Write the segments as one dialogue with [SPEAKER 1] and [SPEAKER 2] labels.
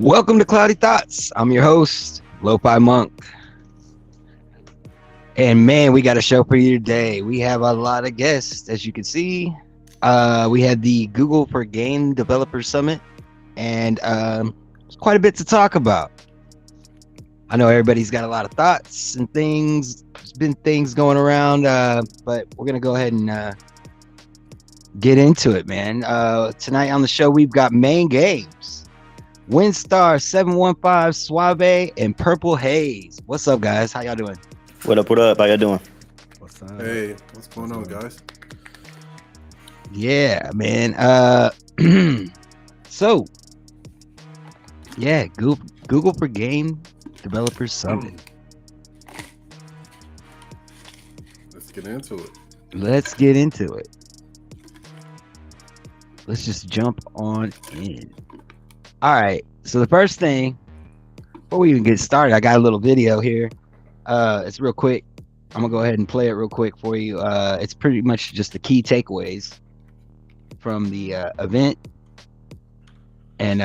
[SPEAKER 1] Welcome to Cloudy Thoughts. I'm your host, LoFi Monk. And man, we got a show for you today. We have a lot of guests, as you can see. We had the Google for Game Developer Summit, and there's quite a bit to talk about. I know everybody's got a lot of thoughts and things. There's been things going around, but we're going to go ahead and get into it, man. Tonight on the show, we've got Mayne Games, Windstar715, Suave, and PurpleHaze. What's up, guys? How y'all doing?
[SPEAKER 2] What up? What up? How y'all doing?
[SPEAKER 3] What's up?
[SPEAKER 4] Hey, what's going on, guys?
[SPEAKER 1] Yeah, man. So, yeah, Google for Game Developers Summit.
[SPEAKER 4] Let's get into it.
[SPEAKER 1] Let's get into it. Let's just jump on in. All right. So the first thing, before we even get started, I got a little video here. It's real quick. I'm gonna go ahead and play it real quick for you. It's pretty much just the key takeaways from the event. And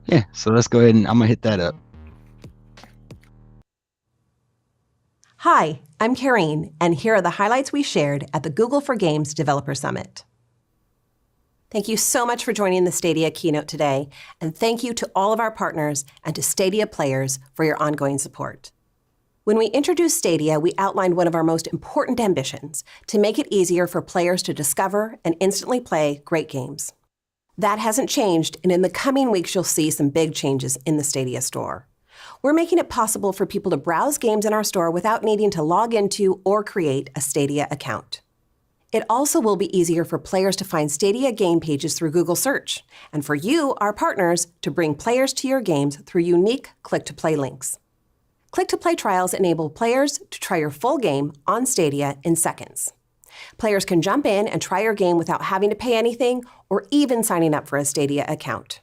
[SPEAKER 1] yeah, so let's go ahead and I'm gonna hit that up.
[SPEAKER 5] Hi, I'm Karine, and here are the highlights we shared at the Google for Games Developer Summit. Thank you so much for joining the Stadia keynote today, and thank you to all of our partners and to Stadia players for your ongoing support. When we introduced Stadia, we outlined one of our most important ambitions, to make it easier for players to discover and instantly play great games. That hasn't changed, and in the coming weeks you'll see some big changes in the Stadia store. We're making it possible for people to browse games in our store without needing to log into or create a Stadia account. It also will be easier for players to find Stadia game pages through Google Search, and for you, our partners, to bring players to your games through unique click-to-play links. Click-to-play trials enable players to try your full game on Stadia in seconds. Players can jump in and try your game without having to pay anything or even signing up for a Stadia account.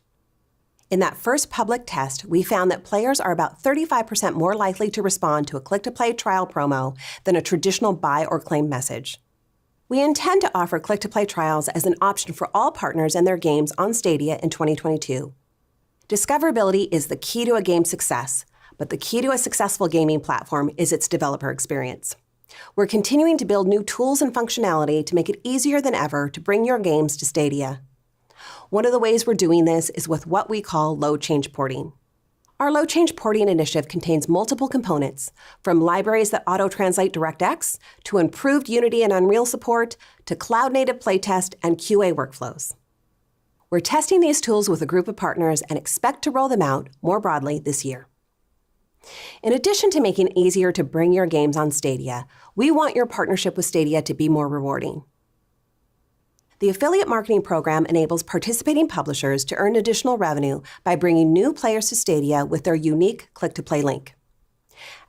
[SPEAKER 5] In that first public test, we found that players are about 35% more likely to respond to a click-to-play trial promo than a traditional buy or claim message. We intend to offer click-to-play trials as an option for all partners and their games on Stadia in 2022. Discoverability is the key to a game's success, but the key to a successful gaming platform is its developer experience. We're continuing to build new tools and functionality to make it easier than ever to bring your games to Stadia. One of the ways we're doing this is with what we call low-change porting. Our low-change porting initiative contains multiple components, from libraries that auto-translate DirectX, to improved Unity and Unreal support, to cloud-native playtest and QA workflows. We're testing these tools with a group of partners and expect to roll them out more broadly this year. In addition to making it easier to bring your games on Stadia, we want your partnership with Stadia to be more rewarding. The affiliate marketing program enables participating publishers to earn additional revenue by bringing new players to Stadia with their unique click-to-play link.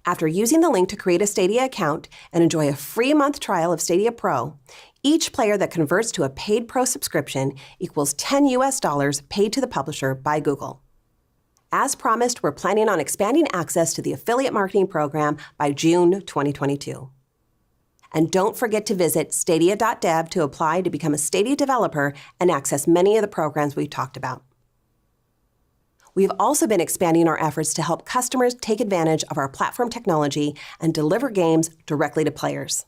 [SPEAKER 5] After using the link to create a Stadia account and enjoy a free month trial of Stadia Pro, each player that converts to a paid Pro subscription equals $10 paid to the publisher by Google. As promised, we're planning on expanding access to the affiliate marketing program by June 2022. And don't forget to visit stadia.dev to apply to become a Stadia developer and access many of the programs we've talked about. We've also been expanding our efforts to help customers take advantage of our platform technology and deliver games directly to players.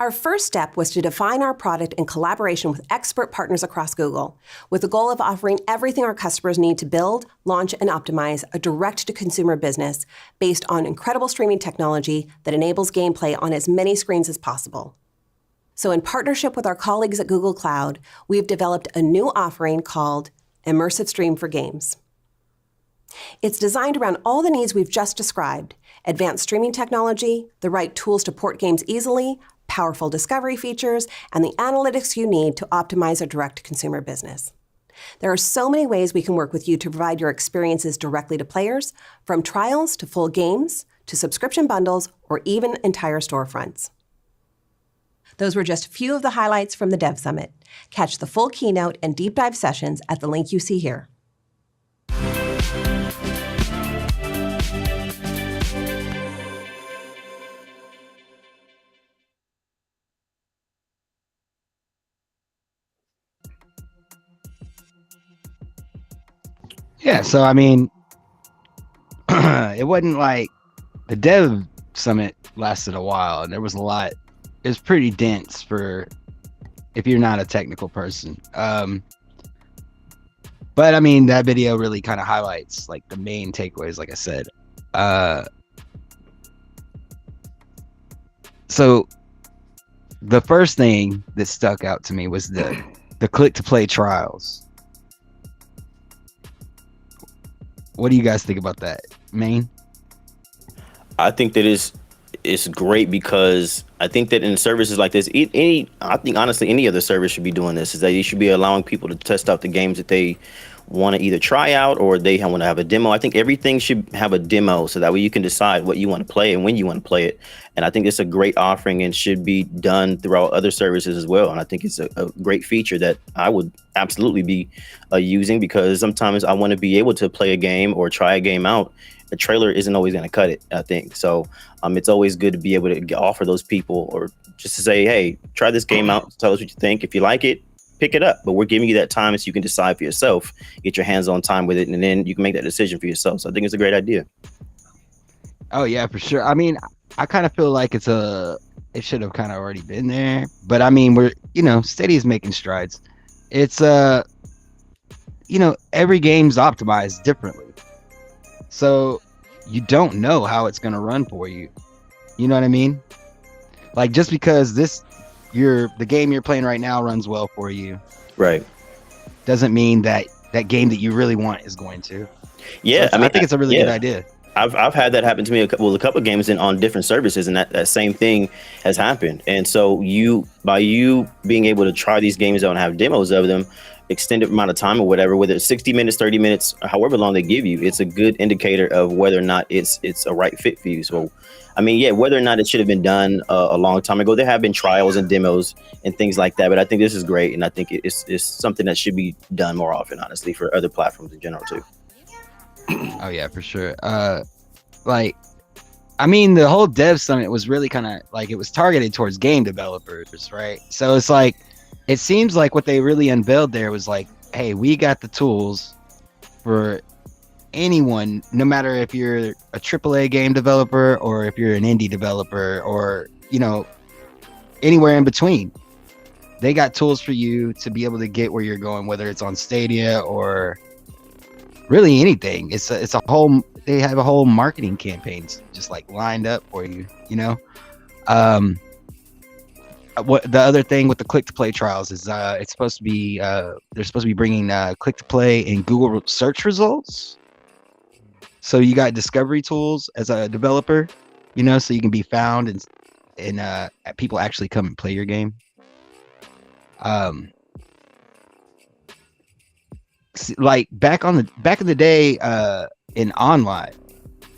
[SPEAKER 5] Our first step was to define our product in collaboration with expert partners across Google, with the goal of offering everything our customers need to build, launch, and optimize a direct-to-consumer business based on incredible streaming technology that enables gameplay on as many screens as possible. So in partnership with our colleagues at Google Cloud, we've developed a new offering called Immersive Stream for Games. It's designed around all the needs we've just described: advanced streaming technology, the right tools to port games easily, powerful discovery features, and the analytics you need to optimize a direct-to-consumer business. There are so many ways we can work with you to provide your experiences directly to players, from trials to full games, to subscription bundles, or even entire storefronts. Those were just a few of the highlights from the Dev Summit. Catch the full keynote and deep dive sessions at the link you see here.
[SPEAKER 1] Yeah, so I mean, it wasn't like the dev summit lasted a while, and there was a lot. It was pretty dense for if you're not a technical person. But I mean, that video really kind of highlights like the main takeaways, like I said. So the first thing that stuck out to me was the click to play trials. What do you guys think about that, Mayne?
[SPEAKER 2] I think that it's great because I think that in services like this, I think honestly any other service should be doing this. Is that you should be allowing people to test out the games that they want to either try out or they want to have a demo. I think everything should have a demo so that way you can decide what you want to play and when you want to play it. And I think it's a great offering and should be done throughout other services as well. And I think it's a great feature that I would absolutely be using, because sometimes I want to be able to play a game or try a game out. A trailer isn't always going to cut it, I think. So it's always good to be able to offer those people, or just to say, hey, try this game out, tell us what you think. If you like it, pick it up. But we're giving you that time so you can decide for yourself, get your hands on time with it, and then you can make that decision for yourself. So I think it's a great idea.
[SPEAKER 1] Oh yeah, for sure. I mean, I kind of feel like it should have kind of already been there. But I mean, Stadia's making strides. It's every game's optimized differently. So you don't know how it's going to run for you. You know what I mean? Like, just because the game you're playing right now runs well for you,
[SPEAKER 2] right,
[SPEAKER 1] doesn't mean that game that you really want is going to.
[SPEAKER 2] Yeah,
[SPEAKER 1] so I think it's a really good idea.
[SPEAKER 2] I've had that happen to me a couple of games on different services, and that same thing has happened. And so by you being able to try these games out and have demos of them, extended amount of time or whatever, whether it's 60 minutes, 30 minutes, or however long they give you, it's a good indicator of whether or not it's a right fit for you. So, I mean, yeah, whether or not it should have been done a long time ago, there have been trials and demos and things like that. But I think this is great, and I think it's something that should be done more often, honestly, for other platforms in general too.
[SPEAKER 1] Oh yeah, for sure. Like, I mean, the whole dev summit was really kind of like, it was targeted towards game developers, right? So it's like, it seems like what they really unveiled there was like, hey, we got the tools for anyone, no matter if you're a AAA game developer or if you're an indie developer or, anywhere in between. They got tools for you to be able to get where you're going, whether it's on Stadia or really anything. It's a whole, they have a whole marketing campaigns just like lined up for you, What the other thing with the click to play trials is it's supposed to be they're supposed to be bringing click to play in Google search results. So you got discovery tools as a developer, so you can be found and people actually come and play your game. Like back in the day in online,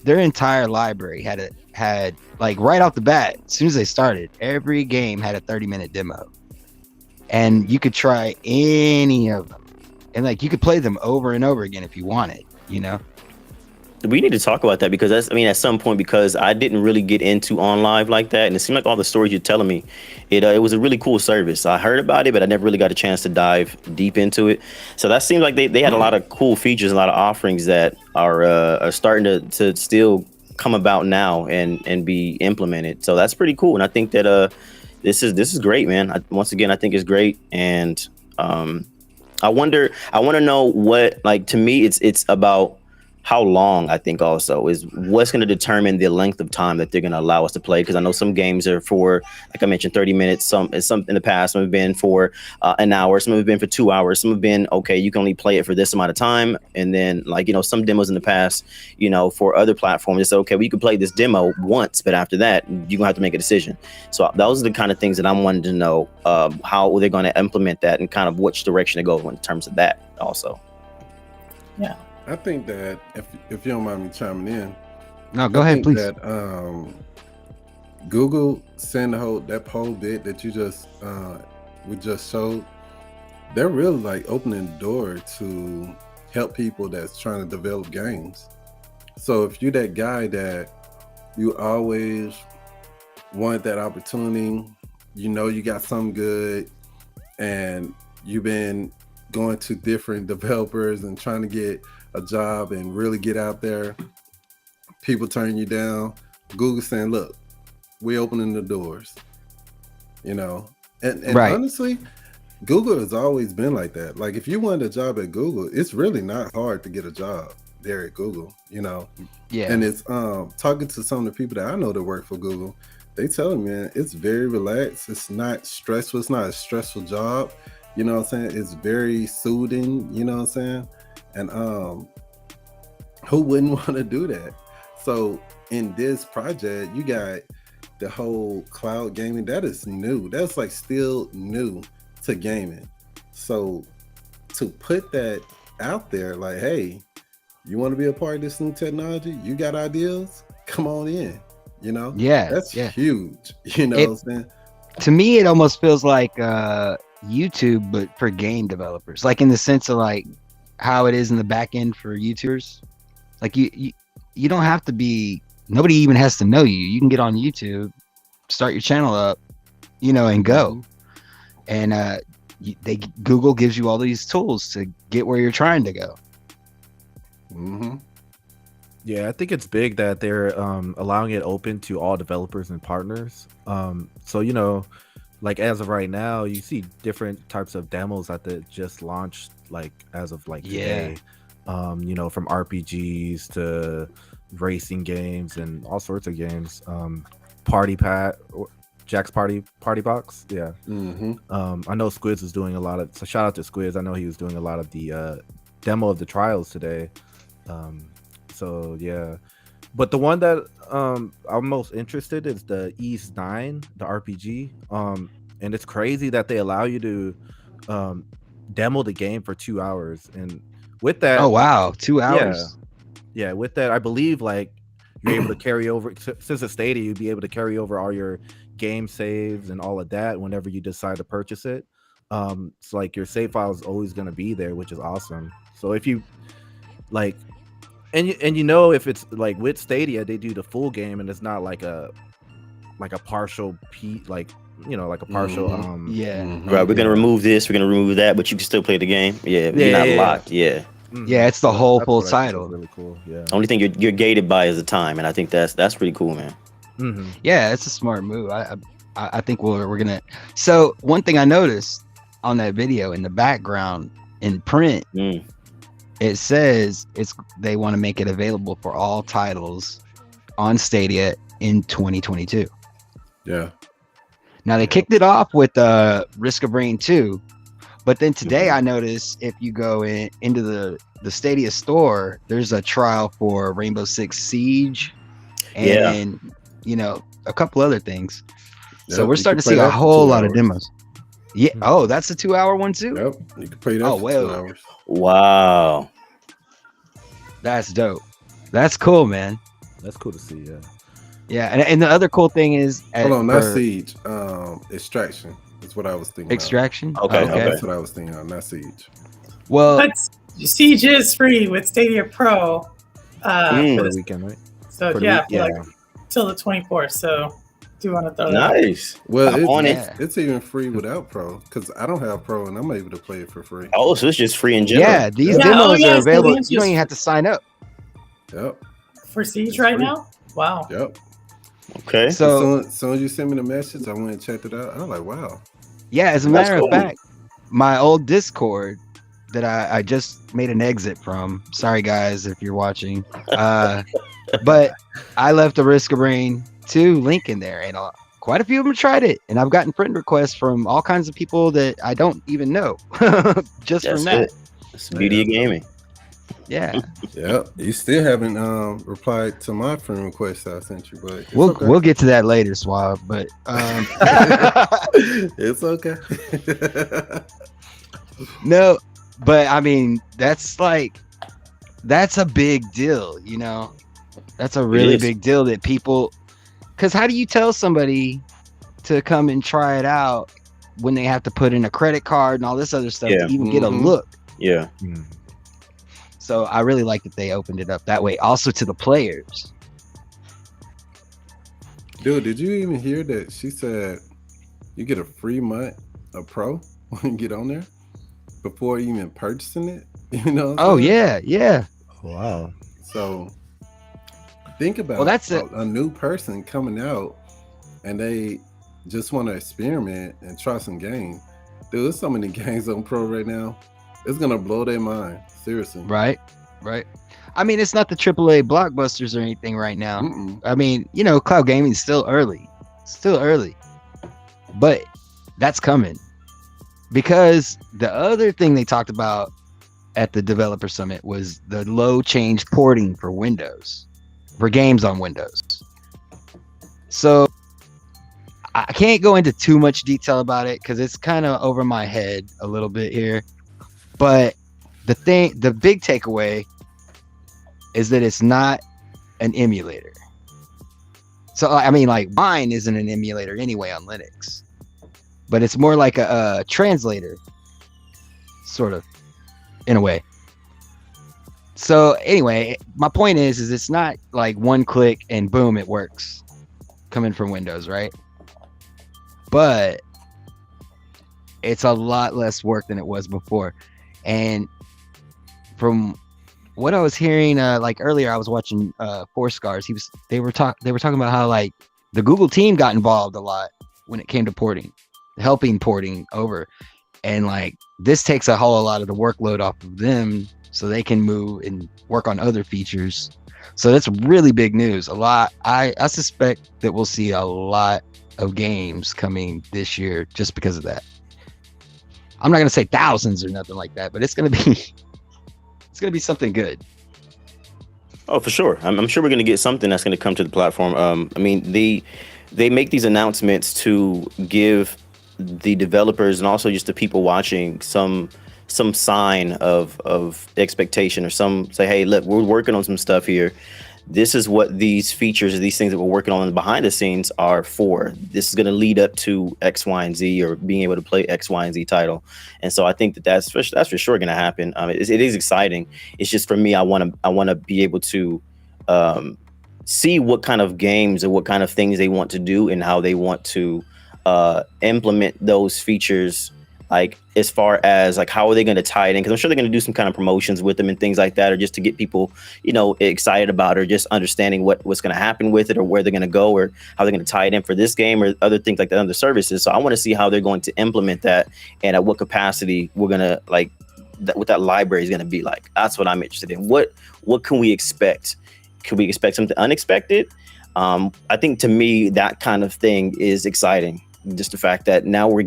[SPEAKER 1] their entire library had like right off the bat, as soon as they started, every game had a 30-minute demo, and you could try any of them, and like you could play them over and over again if you wanted.
[SPEAKER 2] We need to talk about that, because at some point, because I didn't really get into OnLive like that, and it seemed like all the stories you're telling me, it was a really cool service. I heard about it, but I never really got a chance to dive deep into it. So that seemed like they had a lot of cool features, a lot of offerings that are starting to still come about now and be implemented. So that's pretty cool, and I think that this is great, man. Once again, I think it's great, and I want to know what, like, to me, it's about how long. I think also is what's going to determine the length of time that they're going to allow us to play, because I know some games are for, like I mentioned, 30 minutes. Some in the past, some have been for an hour, some have been for 2 hours, some have been, okay, you can only play it for this amount of time. And then, like, some demos in the past, for other platforms, it's okay, well, you can play this demo once, but after that you're gonna have to make a decision. So those are the kind of things that I'm wanting to know, how they're going to implement that and kind of which direction to go in terms of that also. Yeah,
[SPEAKER 4] I think that if you don't mind me chiming in,
[SPEAKER 1] no, go ahead, please.
[SPEAKER 4] That Google send that whole bit that you just we just showed, they're really like opening the door to help people that's trying to develop games. So if you're that guy that you always wanted that opportunity, you got something good, and you've been going to different developers and trying to get a job and really get out there. People turn you down. Google saying, look, we're opening the doors. You know, and
[SPEAKER 1] Right.
[SPEAKER 4] honestly, Google has always been like that. Like if you want a job at Google, it's really not hard to get a job there at Google, you know.
[SPEAKER 1] Yeah.
[SPEAKER 4] And it's talking to some of the people that I know that work for Google, they tell me, man, it's very relaxed. It's not stressful. It's not a stressful job. You know what I'm saying? It's very soothing, you know what I'm saying? And who wouldn't want to do that? So in this project, you got the whole cloud gaming. That is new. That's like still new to gaming. So to put that out there, like, hey, you want to be a part of this new technology? You got ideas? Come on in. You know?
[SPEAKER 1] Yeah.
[SPEAKER 4] That's
[SPEAKER 1] yeah.
[SPEAKER 4] huge. You know what I'm saying?
[SPEAKER 1] To me, it almost feels like YouTube, but for game developers, like in the sense of like how it is in the back end for YouTubers. Like you don't have to be, nobody even has to know you. You can get on YouTube, start your channel up, you know, and go. And Google gives you all these tools to get where you're trying to go.
[SPEAKER 4] Mm-hmm.
[SPEAKER 3] Yeah, I think it's big that they're allowing it open to all developers and partners. So, you know, like as of right now, you see different types of demos that just launched, like as of like today. You know, from RPGs to racing games and all sorts of games. Party Pat, Jack's Party Box. Yeah.
[SPEAKER 4] Mm-hmm.
[SPEAKER 3] I know SQUIDdzz is doing a lot of. So shout out to SQUIDdzz. I know he was doing a lot of the demo of the trials today. So yeah, but the one that I'm most interested is the East 9, the RPG. And it's crazy that they allow you to demo the game for 2 hours, and with that,
[SPEAKER 1] oh wow, 2 hours.
[SPEAKER 3] Yeah, with that, I believe like you're able to carry over, since it's Stadia, you'd be able to carry over all your game saves and all of that whenever you decide to purchase it. So like your save file is always going to be there, which is awesome. So if you like, and you know, if it's like with Stadia, they do the full game and it's not like a partial like, you know, like a partial
[SPEAKER 2] right, we're gonna remove this, we're gonna remove that, but you can still play the game. You're not locked. Yeah,
[SPEAKER 1] it's the whole
[SPEAKER 3] That's
[SPEAKER 1] full
[SPEAKER 3] what I think
[SPEAKER 1] title.
[SPEAKER 3] is really cool. Yeah,
[SPEAKER 2] only thing you're gated by is the time, and I think that's pretty cool, man.
[SPEAKER 1] Yeah, it's a smart move. I think we're gonna. So one thing I noticed on that video in the background in print, it says they want to make it available for all titles on Stadia in 2022.
[SPEAKER 4] Yeah.
[SPEAKER 1] Now they kicked it off with Risk of Rain 2, but then today I noticed if you go into the Stadia store, there's a trial for Rainbow Six Siege, and you know, a couple other things. So we're starting to see a whole lot of demos. Yeah. Oh, that's a 2 hour one too.
[SPEAKER 4] Yep. You can play that for 2 hours.
[SPEAKER 2] Wow.
[SPEAKER 1] That's dope. That's cool, man.
[SPEAKER 3] That's cool to see. Yeah.
[SPEAKER 1] Yeah, and the other cool thing is,
[SPEAKER 4] hold on, not Siege, Extraction. That's what I was thinking.
[SPEAKER 1] Extraction.
[SPEAKER 2] Okay.
[SPEAKER 4] That's what I was thinking of, not Siege.
[SPEAKER 1] Well,
[SPEAKER 6] but Siege is free with Stadia Pro.
[SPEAKER 3] For the weekend, right?
[SPEAKER 6] So like till the 24th. So do you want to throw that?
[SPEAKER 2] Nice.
[SPEAKER 4] Well, it's even free without Pro because I don't have Pro and I'm able to play it for free.
[SPEAKER 2] Oh, so it's just free in general.
[SPEAKER 1] Yeah, these demos are available. You don't even have to sign up.
[SPEAKER 4] Yep.
[SPEAKER 6] For Siege right now? Wow.
[SPEAKER 4] Yep.
[SPEAKER 2] Okay.
[SPEAKER 4] So as soon as you send me the message, I went and checked it out. I was like, wow.
[SPEAKER 1] Yeah, as a matter of fact, my old Discord that I just made an exit from. Sorry guys if you're watching. But I left the Risk of Rain 2 link in there, and quite a few of them tried it, and I've gotten friend requests from all kinds of people that I don't even know. Just from that.
[SPEAKER 2] It's the beauty of gaming.
[SPEAKER 1] Yeah.
[SPEAKER 4] Yeah. You still haven't replied to my friend request I sent you, but
[SPEAKER 1] we'll get to that later, Swab. But
[SPEAKER 4] it's okay.
[SPEAKER 1] No, but I mean that's a big deal, you know. That's a really big deal that people, because how do you tell somebody to come and try it out when they have to put in a credit card and all this other stuff to even get a look?
[SPEAKER 2] Yeah.
[SPEAKER 1] So I really like that they opened it up that way, also to the players.
[SPEAKER 4] Dude, did you even hear that she said you get a free month of Pro when you get on there? before even purchasing it. You know?
[SPEAKER 1] Oh yeah.
[SPEAKER 3] Wow.
[SPEAKER 4] So think about
[SPEAKER 1] Well, that's it.
[SPEAKER 4] a new person coming out and they just want to experiment and try some games. Dude, there's so many games on Pro right now. It's gonna blow their mind. Seriously.
[SPEAKER 1] Right. I mean, it's not the AAA blockbusters or anything right now. I mean, cloud gaming is still early, but that's coming. Because the other thing they talked about at the developer summit was the low change porting for Windows, for games on Windows. So I can't go into too much detail about it because it's kind of over my head a little bit here. But the big takeaway is that it's not an emulator. So I mean, like, Wine isn't an emulator anyway on Linux, but it's more like a translator, sort of, in a way. So anyway, my point is it's not like one click and boom, it works, coming from Windows, right? But it's a lot less work than it was before. And from what I was hearing, like earlier, I was watching Four Scars. They were talking about how, like, the Google team got involved a lot when it came to porting, helping porting over, and like this takes a whole lot of the workload off of them, so they can move and work on other features. So that's really big news. I suspect that we'll see a lot of games coming this year just because of that. I'm not gonna say thousands or nothing like that, but it's gonna be something good.
[SPEAKER 2] Oh, for sure. I'm sure we're going to get something that's going to come to the platform. I mean, they make these announcements to give the developers and also just the people watching some sign of expectation, or say, hey, look, we're working on some stuff here. This is what these features, these things that we're working on behind the scenes are for. This is going to lead up to X, Y, and Z, or being able to play X, Y, and Z title. And so I think that's for sure going to happen. It is exciting. It's just, for me, I want to be able to see what kind of games or what kind of things they want to do and how they want to implement those features. Like, as far as like, how are they going to tie it in? Because I'm sure they're going to do some kind of promotions with them and things like that, or just to get people, excited about, or just understanding what's going to happen with it, or where they're going to go, or how they're going to tie it in for this game, or other things like that, other services. So I want to see how they're going to implement that, and at what capacity we're going to, like, what that library is going to be like. That's what I'm interested in. What can we expect? Can we expect something unexpected? I think, to me, that kind of thing is exciting. Just the fact that now we're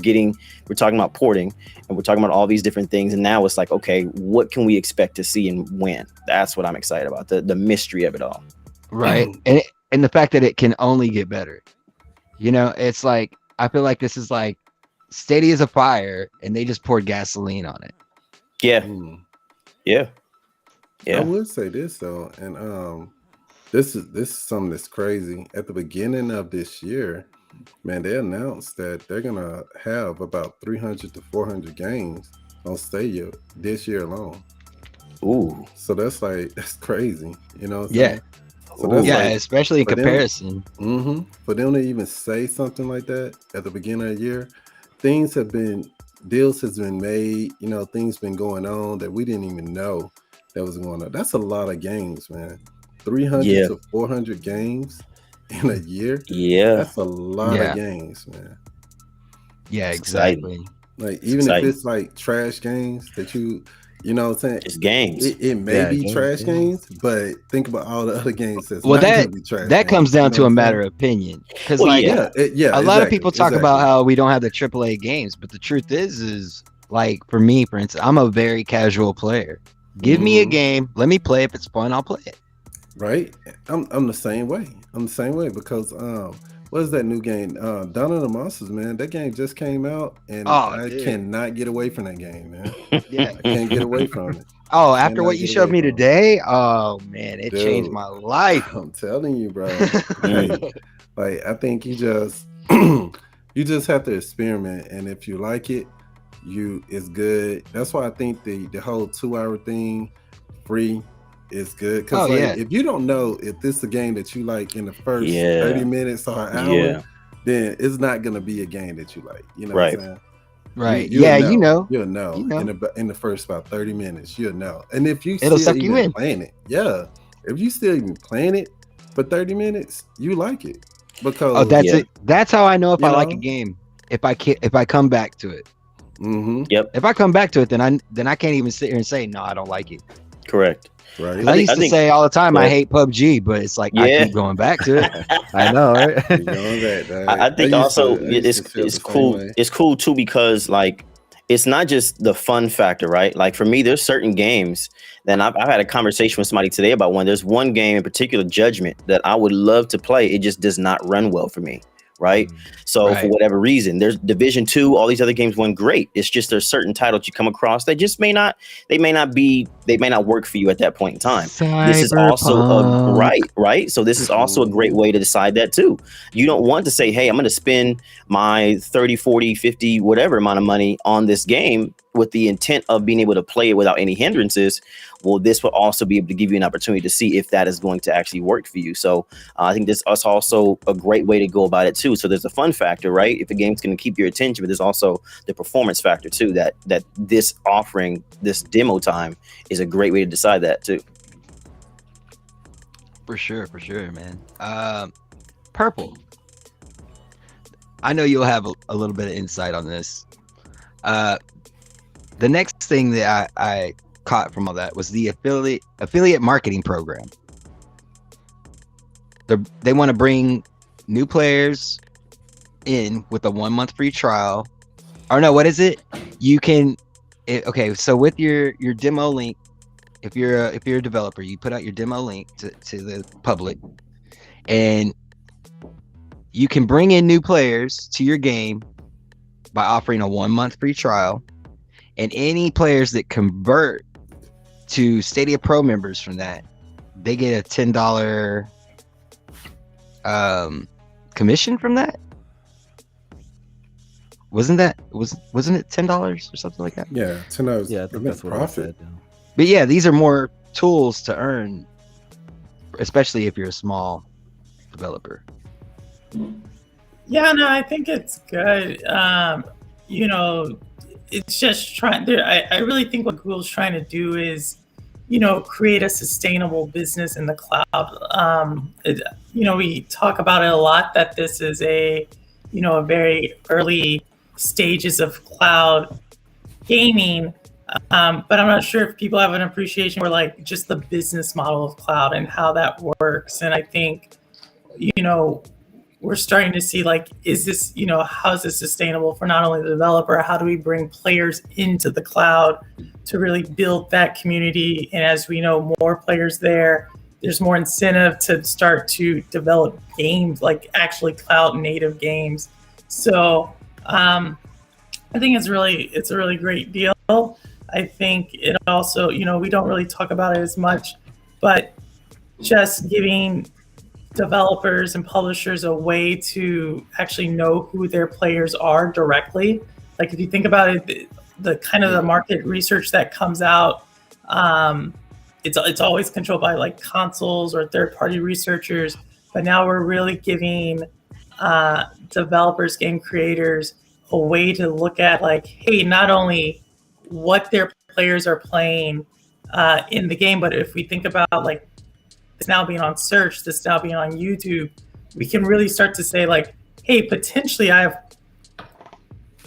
[SPEAKER 2] talking about porting, and we're talking about all these different things, and now it's like, okay, what can we expect to see and when? That's what I'm excited about, the mystery of it all.
[SPEAKER 1] Right. And the fact that it can only get better. It's like, I feel like this is like Stadia is a fire and they just poured gasoline on it.
[SPEAKER 2] Yeah. Yeah.
[SPEAKER 4] I would say this though, and this is something that's crazy. At the beginning of this year, man, they announced that they're gonna have about 300 to 400 games on Stadia this year alone.
[SPEAKER 2] Ooh.
[SPEAKER 4] So that's crazy, you know?
[SPEAKER 1] Yeah.
[SPEAKER 4] So that's
[SPEAKER 1] especially in comparison.
[SPEAKER 4] For them to even say something like that at the beginning of the year, deals has been made, things been going on that we didn't even know that was going on. That's a lot of games, man. 300 to 400 games in a year.
[SPEAKER 2] Yeah,
[SPEAKER 4] that's a lot of games, man.
[SPEAKER 1] Yeah, exactly.
[SPEAKER 4] Like, even if it's like trash games that you know what I'm saying,
[SPEAKER 2] it's games.
[SPEAKER 4] It may be trash games, but think about all the other games that's
[SPEAKER 1] well,
[SPEAKER 4] not gonna be trash.
[SPEAKER 1] That comes down to a matter of opinion, because a lot of people talk about how we don't have the AAA games, but the truth is like, for me, for instance, I'm a very casual player. Give me a game, let me play. If it's fun, I'll play it.
[SPEAKER 4] Right, I'm the same way. Because what is that new game? Dawn of the Monsters, man. That game just came out, and I cannot get away from that game, man. I can't get away from it.
[SPEAKER 1] Oh, after what you showed me today, oh man, it changed my life.
[SPEAKER 4] I'm telling you, bro. Like, I think you just have to experiment, and if you like it, it's good. That's why I think the whole 2-hour thing, free, is good, because if you don't know if this is a game that you like in the first 30 minutes or an hour, then it's not gonna be a game that you like. You know what I'm saying?
[SPEAKER 1] Right.
[SPEAKER 4] You'll
[SPEAKER 1] Yeah,
[SPEAKER 4] know.
[SPEAKER 1] you
[SPEAKER 4] You'll know
[SPEAKER 1] know.
[SPEAKER 4] in the first about 30 minutes. You'll know. And if you
[SPEAKER 1] It'll
[SPEAKER 4] still
[SPEAKER 1] suck you
[SPEAKER 4] even
[SPEAKER 1] in.
[SPEAKER 4] playing it, yeah. If you still even playing it for 30 minutes, you like it. Because
[SPEAKER 1] Oh, that's
[SPEAKER 2] Yeah.
[SPEAKER 1] it. That's how I know if
[SPEAKER 4] You
[SPEAKER 1] I like a
[SPEAKER 4] know?
[SPEAKER 1] game. If I come back to it.
[SPEAKER 2] Yep.
[SPEAKER 1] If I come back to it, then I can't even sit here and say no, I don't like it.
[SPEAKER 2] Correct.
[SPEAKER 4] right.
[SPEAKER 1] I used to say all the time I hate PUBG, but it's like I
[SPEAKER 2] Yeah.
[SPEAKER 1] keep going back to it.
[SPEAKER 3] I know, right?
[SPEAKER 4] You going back, dog.
[SPEAKER 2] I think also it's
[SPEAKER 4] feel the same
[SPEAKER 2] cool.
[SPEAKER 4] way.
[SPEAKER 2] It's cool too because like it's not just the fun factor, right? Like for me, there's certain games that I've had a conversation with somebody today about one. There's one game in particular, Judgment, that I would love to play. It just does not run well for me, right? So for
[SPEAKER 1] Right.
[SPEAKER 2] whatever reason, there's Division 2, all these other games went great. It's just there's certain titles you come across that just may not work for you at that point in time. This is also
[SPEAKER 1] Cyberpunk.
[SPEAKER 2] right. So this is also a great way to decide that too. You don't want to say, hey, I'm going to spend my 30, 40, 50, whatever amount of money on this game with the intent of being able to play it without any hindrances. Well, this will also be able to give you an opportunity to see if that is going to actually work for you. So I think this is also a great way to go about it too. So there's a fun factor, right? If a game's going to keep your attention, but there's also the performance factor too, that this offering, this demo time is a great way to decide that too.
[SPEAKER 1] For sure, man. Purple. I know you'll have a little bit of insight on this. The next thing that I caught from all that was the affiliate marketing program. They want to bring new players in with a 1 month free trial. Or no, what is it? You can okay, so with your demo link, if you're a developer, you put out your demo link to the public, and you can bring in new players to your game by offering a 1 month free trial, and any players that convert to Stadia Pro members from that, they get a $10 commission from that. Wasn't it $10 or something like that?
[SPEAKER 4] Yeah, $10.
[SPEAKER 3] Yeah, I think that's what I said. Yeah.
[SPEAKER 1] But yeah, these are more tools to earn, especially if you're a small developer.
[SPEAKER 6] Yeah, no, I think it's good. You know, it's just trying. I really think what Google's trying to do is, you know, create a sustainable business in the cloud. You know, we talk about it a lot that this is a very early stages of cloud gaming. But I'm not sure if people have an appreciation for like just the business model of cloud and how that works. And I think, you know, we're starting to see like, is this, you know, how is this sustainable for not only the developer? How do we bring players into the cloud to really build that community? And as we know, more players there's more incentive to start to develop games, like actually cloud native games. So I think it's a really great deal. I think it also, you know, we don't really talk about it as much, but just giving developers and publishers a way to actually know who their players are directly. Like if you think about it, the kind of the market research that comes out, it's always controlled by like consoles or third-party researchers. But now we're really giving developers, game creators, a way to look at like, hey, not only what their players are playing in the game, but if we think about like this now being on search, this now being on YouTube, we can really start to say like, hey, potentially I have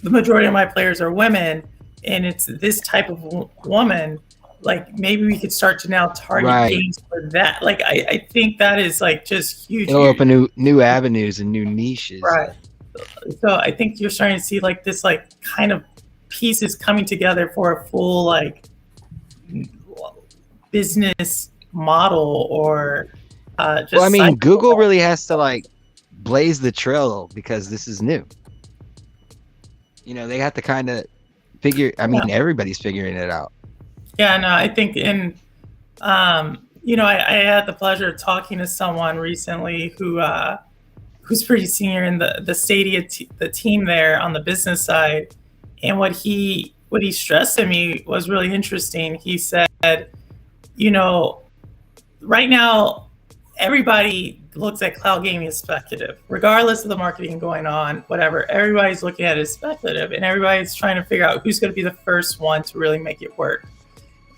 [SPEAKER 6] the majority of my players are women, and it's this type of woman. Like maybe we could start to now target games for that. Like I think that is like just huge.
[SPEAKER 1] It'll open new avenues and new niches.
[SPEAKER 6] Right. So I think you're starting to see like this like kind of pieces coming together for a full like business model or just.
[SPEAKER 1] Well, I mean, Google really has to like blaze the trail because this is new. You know, they have to kind of figure. I mean, everybody's figuring it out.
[SPEAKER 6] Yeah, no, I think you know, I had the pleasure of talking to someone recently who's pretty senior in the Stadia the team there on the business side, and what he stressed to me was really interesting. He said, you know, right now everybody looks at cloud gaming as speculative, regardless of the marketing going on, whatever. Everybody's looking at it as speculative, and everybody's trying to figure out who's going to be the first one to really make it work.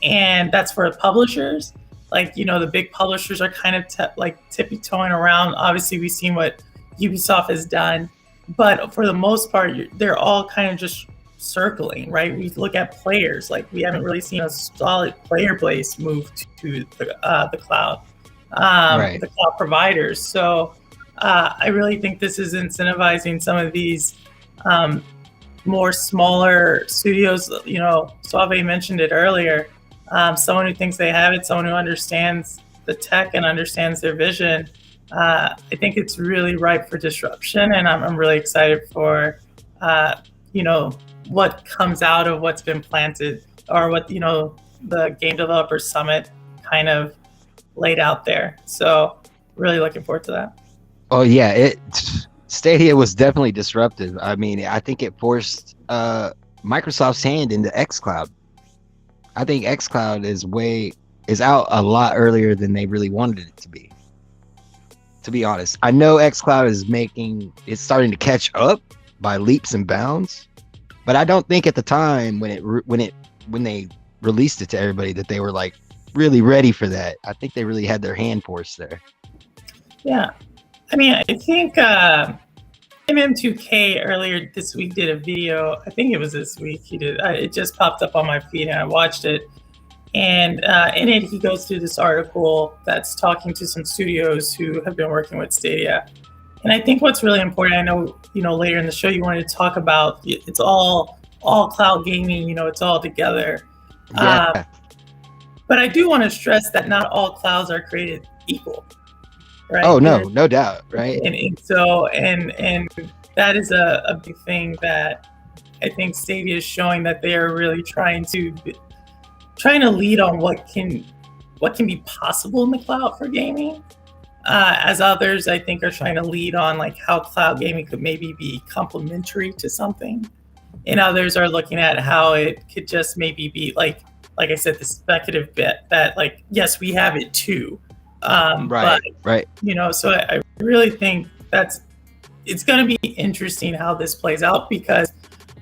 [SPEAKER 6] And that's for the publishers. Like, the big publishers are kind of tippy-toeing around. Obviously, we've seen what Ubisoft has done, but for the most part, they're all kind of just circling, right? We look at players, like we haven't really seen a solid player base move to the cloud.
[SPEAKER 1] Right.
[SPEAKER 6] The cloud providers. So I really think this is incentivizing some of these more smaller studios. Suave mentioned it earlier. Someone who thinks they have it, someone who understands the tech and understands their vision. I think it's really ripe for disruption, and I'm really excited for what comes out of what's been planted, or what the Game Developer Summit kind of laid out there. So really looking forward to that.
[SPEAKER 1] Oh yeah, Stadia was definitely disruptive. I mean, I think it forced Microsoft's hand into xCloud. I think xCloud is out a lot earlier than they really wanted it to be. To be honest, I know xCloud it's starting to catch up by leaps and bounds, but I don't think at the time when they released it to everybody that they were like really ready for that. I think they really had their hand forced there.
[SPEAKER 6] Yeah, I mean, I think MM2K earlier this week did a video. I think it was this week. He did. It just popped up on my feed, and I watched it. And in it, he goes through this article that's talking to some studios who have been working with Stadia. And I think what's really important, I know, later in the show you wanted to talk about, it's all cloud gaming, it's all together.
[SPEAKER 1] Yeah.
[SPEAKER 6] But I do want to stress that not all clouds are created equal, right?
[SPEAKER 1] Oh, no doubt, right?
[SPEAKER 6] And so that is a big thing that I think Stadia is showing, that they are really trying to lead on what can be possible in the cloud for gaming, as others I think are trying to lead on like how cloud gaming could maybe be complementary to something, and others are looking at how it could just maybe be like I said, the speculative bit that like, yes, we have it too, right. So I really think it's going to be interesting how this plays out, because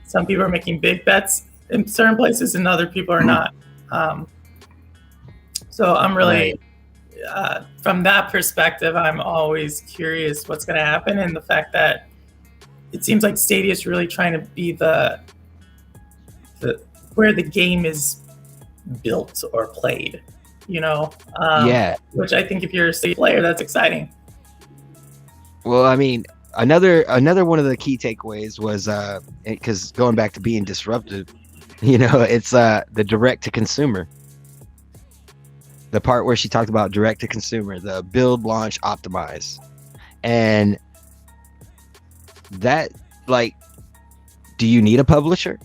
[SPEAKER 6] some people are making big bets in certain places and other people are not. So I'm really, from that perspective, I'm always curious what's going to happen. And the fact that it seems like Stadia is really trying to be the where the game is built or played, which I think if you're a Stadia player, that's exciting.
[SPEAKER 1] Well, I mean, another one of the key takeaways was, because going back to being disruptive, it's the direct to consumer. The part where she talked about direct to consumer, the build, launch, optimize. And that, like, do you need a publisher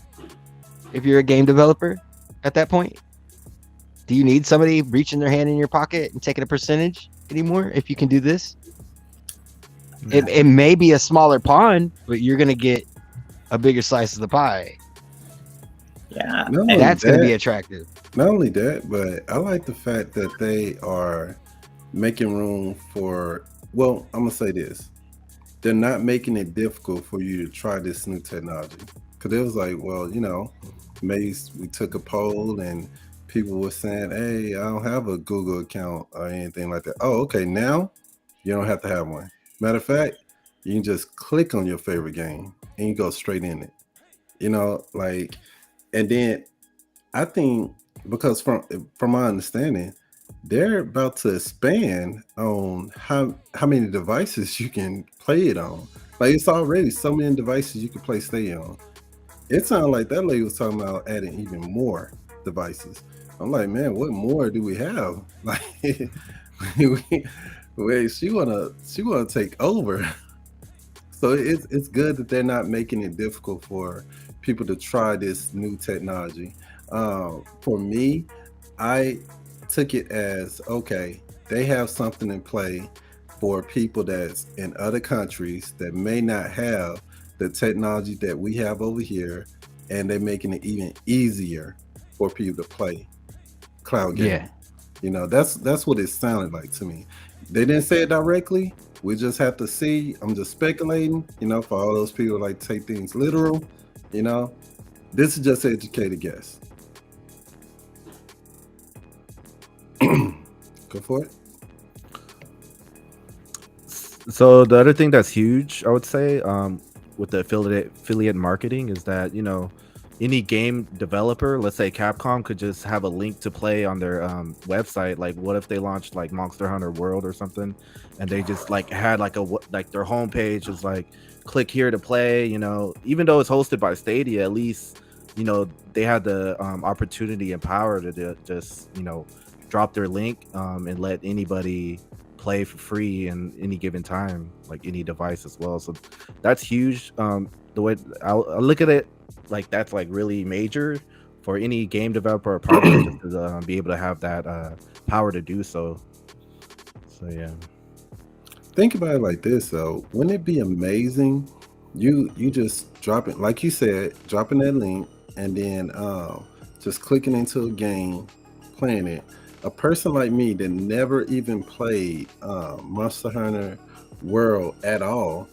[SPEAKER 1] if you're a game developer at that point? Do you need somebody reaching their hand in your pocket and taking a percentage anymore if you can do this? Yeah. It may be a smaller pond, but you're going to get a bigger slice of the pie.
[SPEAKER 6] Yeah,
[SPEAKER 1] that's going to be attractive.
[SPEAKER 4] Not only that, but I like the fact that they are making room for, well, I'm going to say this. They're not making it difficult for you to try this new technology. Because it was like, well, maybe we took a poll and people were saying, hey, I don't have a Google account or anything like that. Oh, okay, now you don't have to have one. Matter of fact, you can just click on your favorite game and you go straight in it. And then I think, because from my understanding, they're about to expand on how many devices you can play it on. Like, it's already so many devices you can play Stadia on. It sounded like that lady was talking about adding even more devices. I'm like, man, what more do we have? Like, she wanna take over. So it's good that they're not making it difficult for people to try this new technology. For me, I took it as, okay, they have something in play for people that's in other countries that may not have the technology that we have over here, and they're making it even easier for people to play cloud gaming. You know, that's what it sounded like to me. They didn't say it directly. We just have to see. I'm just speculating, you know, for all those people like take things literal, you know. This is just an educated guess. Go for it.
[SPEAKER 3] So the other thing that's huge, I would say, with the affiliate marketing is that, you know, any game developer, let's say Capcom, could just have a link to play on their website. Like, what if they launched like Monster Hunter World or something, and they just like had like their homepage is like, click here to play. You know, even though it's hosted by Stadia, at least, you know, they had the opportunity and power to just, you know, drop their link and let anybody play for free in any given time, like any device as well. So that's huge. The way I look at it, like that's like really major for any game developer or partner just to be able to have that power to do so. So yeah.
[SPEAKER 4] Think about it like this though. Wouldn't it be amazing? You just dropping, like you said, dropping that link and then just clicking into a game, playing it. A person like me that never even played Monster Hunter World at all,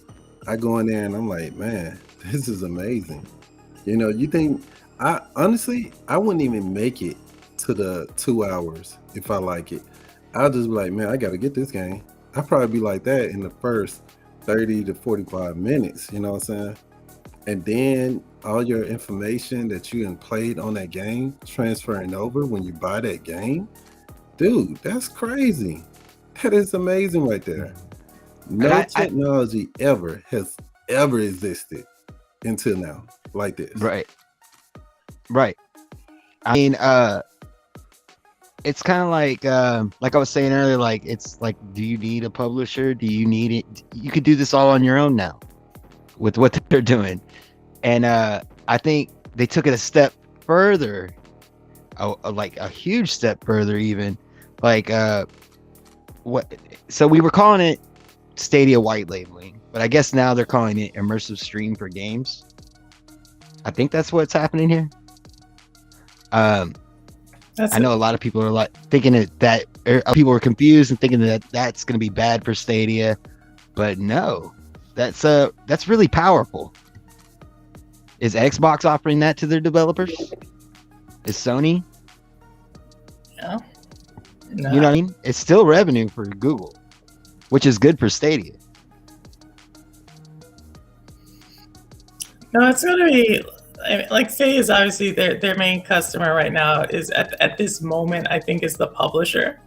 [SPEAKER 4] I go in there and I'm like, man, this is amazing. You know, you think, I honestly, I wouldn't even make it to the 2 hours if I like it. I'll just be like, man, I got to get this game. I'll probably be like that in the first 30 to 45 minutes, you know what I'm saying? And then all your information that you played on that game transferring over when you buy that game. Dude, that's crazy. That is amazing right there. No technology ever has ever existed until now like this.
[SPEAKER 1] Right. I mean, it's kind of like I was saying earlier, like it's like, do you need a publisher? Do you need it? You could do this all on your own now with what they're doing. And I think they took it a step further, like a huge step further even. Like so we were calling it Stadia white labeling, but I guess now they're calling it immersive stream for games. I think that's what's happening here. I know a lot of people are like thinking that people are confused and thinking that that's going to be bad for Stadia, but no, that's really powerful. Is Xbox offering that to their developers? Is Sony?
[SPEAKER 6] Yeah. No.
[SPEAKER 1] You know what I mean? It's still revenue for Google, which is good for Stadia.
[SPEAKER 6] No, it's gonna be, I mean, like Stadia is obviously their main customer right now is at this moment, I think, is the publisher,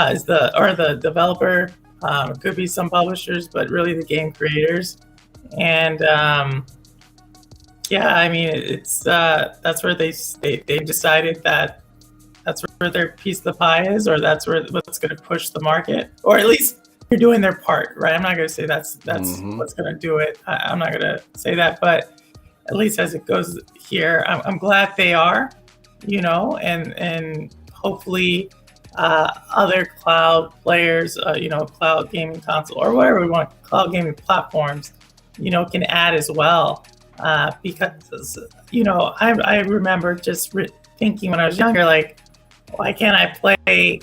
[SPEAKER 6] is the developer. It could be some publishers, but really the game creators. And yeah, I mean, it's that's where they decided that that's where their piece of the pie is, or that's what's going to push the market, or at least they're doing their part, right? I'm not going to say that's what's going to do it. I'm not going to say that, but at least as it goes here, I'm glad they are, you know, and hopefully other cloud players, you know, cloud gaming console or whatever we want, cloud gaming platforms, you know, can add as well. Because, you know, I remember just thinking when I was younger, like, why can't I play,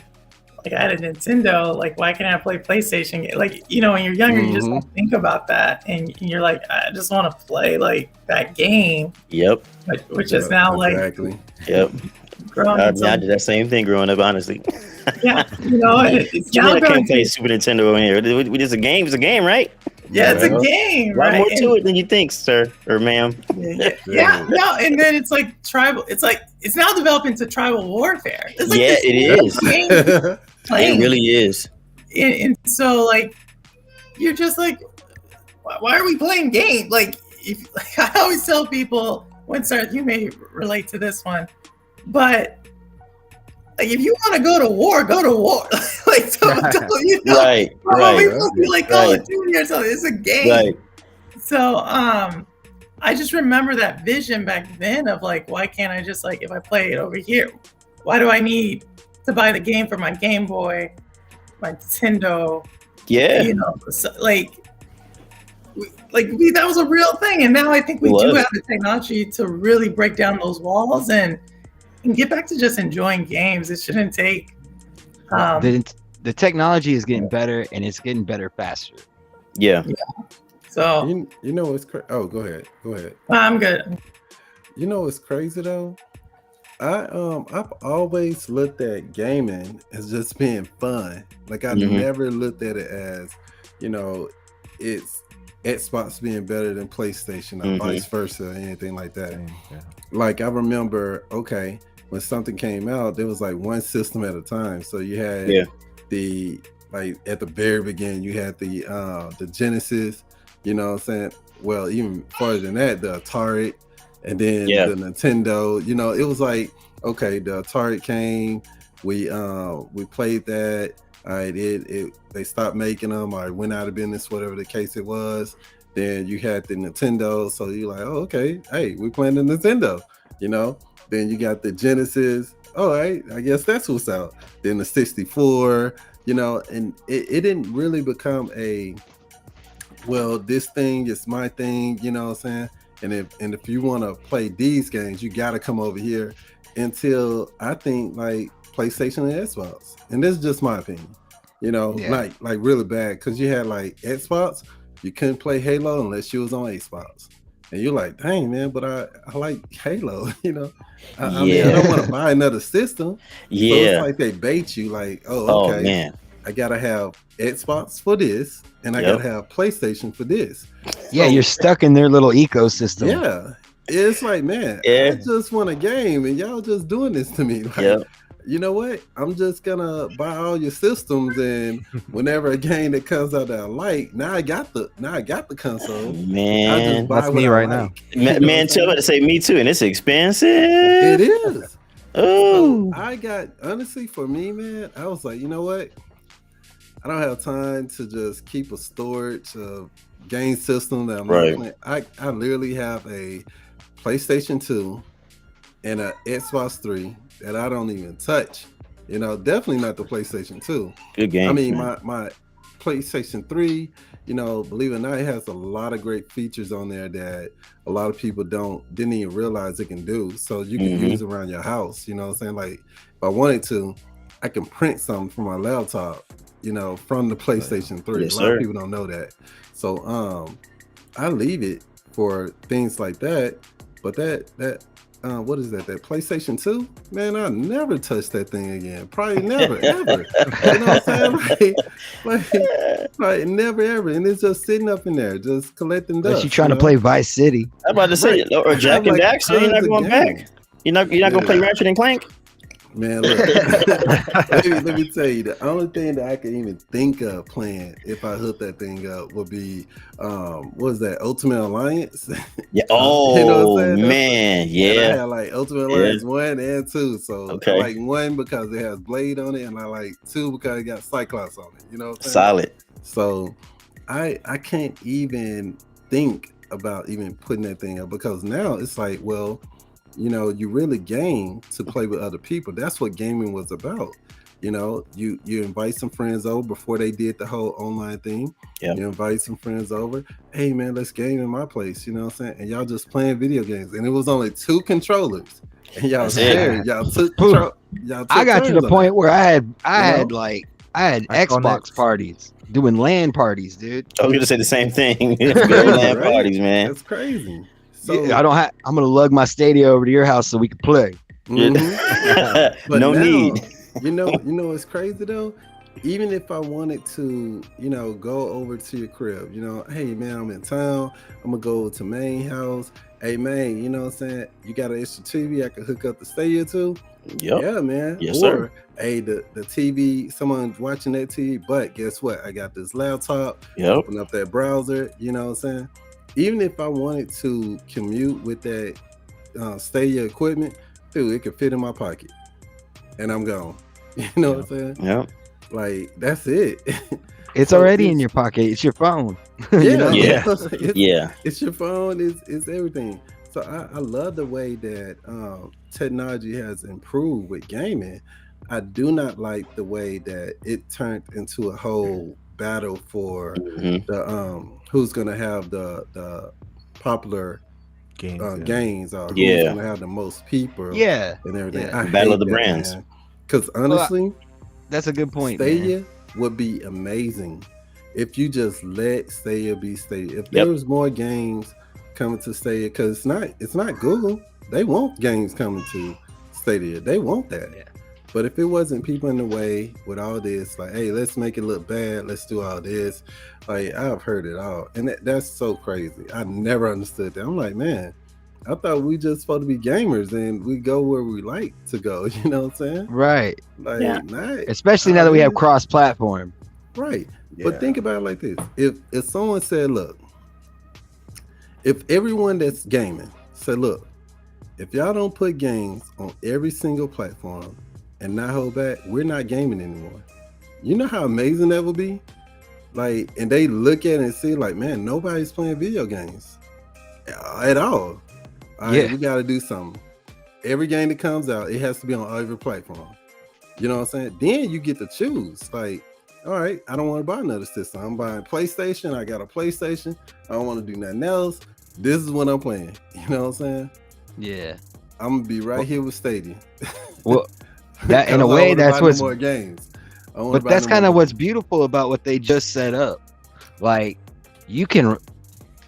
[SPEAKER 6] like I had a Nintendo, like why can't I play PlayStation? Like, you know, when you're younger, you just don't think about that. And you're like, I just want to play like that game.
[SPEAKER 2] Yep.
[SPEAKER 6] Which is now
[SPEAKER 4] exactly.
[SPEAKER 6] like.
[SPEAKER 2] Yep. I did that same thing growing up, honestly.
[SPEAKER 6] Yeah, you know, it's now
[SPEAKER 2] I can't play Super Nintendo over here. It's a game. It's a game, right?
[SPEAKER 6] Yeah, it's a game,
[SPEAKER 2] right? A lot more to it than you think, sir or ma'am.
[SPEAKER 6] Yeah. No, and then it's like tribal. It's like it's now developing to tribal warfare. It's like
[SPEAKER 2] it is. It really is.
[SPEAKER 6] And so, like, you're just like, why are we playing games? Like, I always tell people, Windstar, you may relate to this one, but like, if you want to go to war, go to war. Like, you know,
[SPEAKER 2] right.
[SPEAKER 6] Be like Call of Duty or something. It's a game.
[SPEAKER 2] Right.
[SPEAKER 6] So, I just remember that vision back then of like, why can't I just like, if I play it over here, why do I need to buy the game for my Game Boy, my Nintendo?
[SPEAKER 2] Yeah.
[SPEAKER 6] You know, so, that was a real thing, and now I think we do have the technology to really break down those walls and get back to just enjoying games. It shouldn't take
[SPEAKER 1] The technology is getting better, and it's getting better faster.
[SPEAKER 2] Yeah.
[SPEAKER 6] So
[SPEAKER 4] you know what's crazy? Oh, go ahead.
[SPEAKER 6] I'm good.
[SPEAKER 4] You know what's crazy though? I've always looked at gaming as just being fun. Like I never looked at it as, you know, it's Xbox being better than PlayStation or vice versa or anything like that.
[SPEAKER 3] Yeah.
[SPEAKER 4] Like I remember, okay, when something came out, there was like one system at a time. So you had the, like at the very beginning, you had the Genesis, you know what I'm saying? Well, even farther than that, the Atari, and then the Nintendo. You know, it was like, okay, the Atari came, we played that. All right, they stopped making them, or went out of business, whatever the case it was. Then you had the Nintendo, so you're like, oh, okay, hey, we playing the Nintendo, you know. Then you got the Genesis. All right, I guess that's what's out. Then the 64, you know, and it didn't really become a, well, this thing is my thing, you know what I'm saying? And if you want to play these games, you got to come over here, until I think like PlayStation and Xbox. And this is just my opinion, you know, like really bad, because you had like Xbox, you couldn't play Halo unless you was on Xbox. And you're like, dang, man, but I like Halo, you know. I mean, I don't want to buy another system. Yeah. So it's like they bait you, like, oh, okay, man, I gotta have Xbox for this, and I gotta have PlayStation for this.
[SPEAKER 1] Yeah, so, you're stuck in their little ecosystem.
[SPEAKER 4] Yeah. It's like, man, I just want a game, and y'all just doing this to me. Like, you know what? I'm just gonna buy all your systems, and whenever a game that comes out that I like, now I got the console.
[SPEAKER 2] Man,
[SPEAKER 3] that's me right now.
[SPEAKER 2] Man, tell me to say me too, and it's expensive.
[SPEAKER 4] It is.
[SPEAKER 2] Oh,
[SPEAKER 4] so I got, honestly, for me, man, I was like, you know what? I don't have time to just keep a storage of game system that I'm not playing. I literally have a PlayStation 2 and an Xbox 3 that I don't even touch. You know, definitely not the PlayStation 2.
[SPEAKER 2] Good game.
[SPEAKER 4] I mean, my PlayStation 3, you know, believe it or not, it has a lot of great features on there that a lot of people didn't even realize it can do. So you can use it around your house. You know what I'm saying? Like, if I wanted to, I can print something from my laptop, you know, from the PlayStation 3.
[SPEAKER 2] Yes,
[SPEAKER 4] a lot of people don't know that. So I leave it for things like that. But that what is that PlayStation 2? Man, I'll never touch that thing again. Probably never, ever. You know what I'm saying? Like never, ever. And it's just sitting up in there, just collecting dust.
[SPEAKER 1] Unless you're trying to play Vice City.
[SPEAKER 2] I'm about to say, or Jack and Daxter, you're not going back. You're not going to play Ratchet and Clank?
[SPEAKER 4] Man, look, let me tell you, the only thing that I could even think of playing if I hooked that thing up would be, what was that, Ultimate Alliance?
[SPEAKER 2] Yeah. Oh, you know what I'm saying? Man,
[SPEAKER 4] I had like Ultimate Alliance 1 and 2. So I like 1 because it has Blade on it, and I like 2 because it got Cyclops on it. You know what I'm saying?
[SPEAKER 2] Solid.
[SPEAKER 4] So I can't even think about even putting that thing up, because now it's like, well, you know, you really game to play with other people. That's what gaming was about. You know, you invite some friends over before they did the whole online thing. You invite some friends over. Hey, man, let's game in my place. You know what I'm saying? And y'all just playing video games. And it was only 2 controllers. And y'all shared. Y'all took control.
[SPEAKER 1] I got to the point where I had Xbox parties, doing LAN parties, dude.
[SPEAKER 2] I was going to say the same thing. LAN parties, man.
[SPEAKER 4] That's crazy.
[SPEAKER 1] So, I'm gonna lug my Stadia over to your house so we can play.
[SPEAKER 4] But
[SPEAKER 2] no
[SPEAKER 4] now,
[SPEAKER 2] need.
[SPEAKER 4] You know it's crazy though. Even if I wanted to, you know, go over to your crib, you know, hey man, I'm in town. I'm gonna go to Mayne house. Hey man, you know what I'm saying? You got an extra TV I can hook up the Stadia to? Yeah, man.
[SPEAKER 2] Yes,
[SPEAKER 4] or,
[SPEAKER 2] sir.
[SPEAKER 4] Hey, the TV, someone's watching that TV, but guess what? I got this laptop. Open up that browser. You know what I'm saying? Even if I wanted to commute with that Stadia equipment, dude, it could fit in my pocket, and I'm gone. You know what I'm saying?
[SPEAKER 2] Yeah.
[SPEAKER 4] Like that's it.
[SPEAKER 1] It's already in your pocket. It's your phone.
[SPEAKER 4] Yeah.
[SPEAKER 1] You know?
[SPEAKER 4] It's your phone. It's everything. So I love the way that technology has improved with gaming. I do not like the way that it turned into a whole battle for the who's gonna have the popular games, or who's gonna have the most people, and everything.
[SPEAKER 2] Battle of the brands.
[SPEAKER 4] Because honestly,
[SPEAKER 1] That's a good point, man.
[SPEAKER 4] Stadia would be amazing if you just let Stadia be Stadia. If there was more games coming to Stadia, because it's not Google. They want games coming to Stadia. They want that.
[SPEAKER 1] Yeah.
[SPEAKER 4] But if it wasn't people in the way with all this, like, hey, let's make it look bad, let's do all this. Like, I've heard it all. And that's so crazy. I never understood that. I'm like, man, I thought we just supposed to be gamers and we go where we like to go. You know what I'm saying?
[SPEAKER 1] Right.
[SPEAKER 4] Like,
[SPEAKER 1] especially now that we have cross-platform.
[SPEAKER 4] Right. Yeah. But think about it like this. If someone said, look, if everyone that's gaming said, look, if y'all don't put games on every single platform and not hold back, we're not gaming anymore. You know how amazing that would be? Like, and they look at it and see like, man, nobody's playing video games at all. All right, we got to do something. Every game that comes out, it has to be on every platform. You know what I'm saying? Then you get to choose. Like, all right, I don't want to buy another system. I'm buying PlayStation. I got a PlayStation. I don't want to do nothing else. This is what I'm playing. You know what I'm saying?
[SPEAKER 1] Yeah.
[SPEAKER 4] I'm gonna be right here with Stadia.
[SPEAKER 1] Well, that in a way, that's what's
[SPEAKER 4] more games.
[SPEAKER 1] But that's kind of what's beautiful about what they just set up. Like, you can,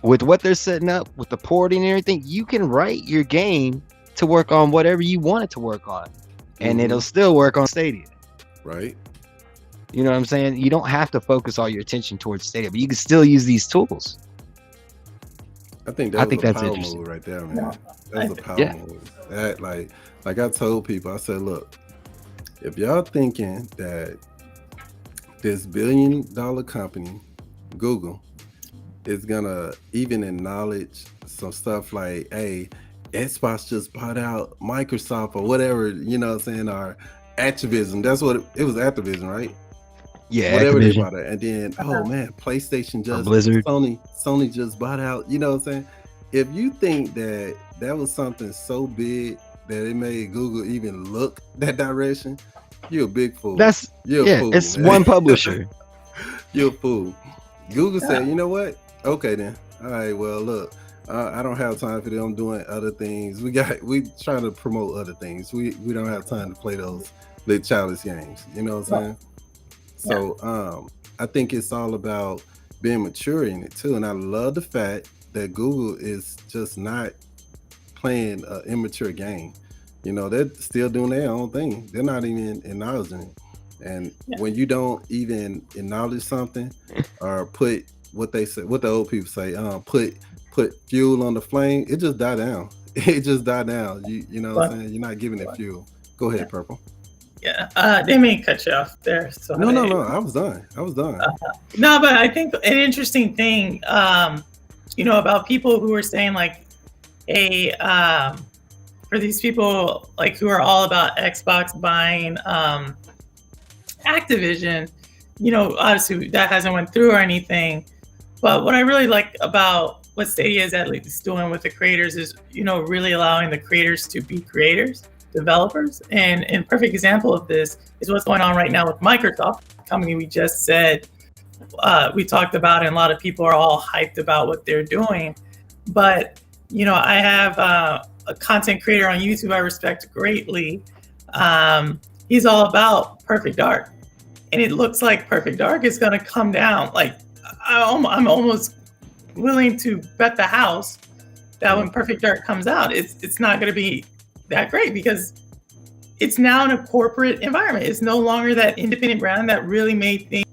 [SPEAKER 1] with what they're setting up, with the porting and everything, you can write your game to work on whatever you want it to work on, and it'll still work on Stadia.
[SPEAKER 4] Right.
[SPEAKER 1] You know what I'm saying? You don't have to focus all your attention towards Stadia, but you can still use these tools.
[SPEAKER 4] I think that's a power move right there, man. That's a power move. That like I told people, I said, look, if y'all thinking that this $1 billion company, Google, is gonna even acknowledge some stuff like, hey, Xbox just bought out Microsoft or whatever, you know what I'm saying, or Activision. That's what it was, Activision, right?
[SPEAKER 1] Yeah,
[SPEAKER 4] whatever
[SPEAKER 1] Activision.
[SPEAKER 4] they bought it. And then, oh man, PlayStation just,
[SPEAKER 1] Blizzard.
[SPEAKER 4] Sony just bought out, you know what I'm saying? If you think that was something so big that it made Google even look that direction, you're a big fool. You're a fool,
[SPEAKER 1] it's
[SPEAKER 4] man.
[SPEAKER 1] one publisher.
[SPEAKER 4] You're a fool. Google said, you know what? Okay then. All right, well look, I don't have time for them. I'm doing other things. We trying to promote other things. We don't have time to play those little childish games. You know what I'm saying? So I think it's all about being mature in it too. And I love the fact that Google is just not playing an immature game. You know, they're still doing their own thing. They're not even acknowledging it. And when you don't even acknowledge something or put what they say, what the old people say, put fuel on the flame, it just die down. It just die down. You know what I'm saying? You're not giving it fuel. Go ahead, Purple.
[SPEAKER 6] Yeah, they may cut you off there. So
[SPEAKER 4] no. I was done.
[SPEAKER 6] No, but I think an interesting thing, about people who are saying like, hey, for these people like who are all about Xbox buying Activision, obviously that hasn't went through or anything. But what I really like about what Stadia is at least doing with the creators is, really allowing the creators to be creators, developers. And a perfect example of this is what's going on right now with Microsoft, the company we just said we talked about, and a lot of people are all hyped about what they're doing. But, I have a content creator on YouTube I respect greatly. He's all about Perfect Dark. And it looks like Perfect Dark is going to come down. Like, I'm almost willing to bet the house that when Perfect Dark comes out, it's not going to be that great because it's now in a corporate environment. It's no longer that independent brand that really made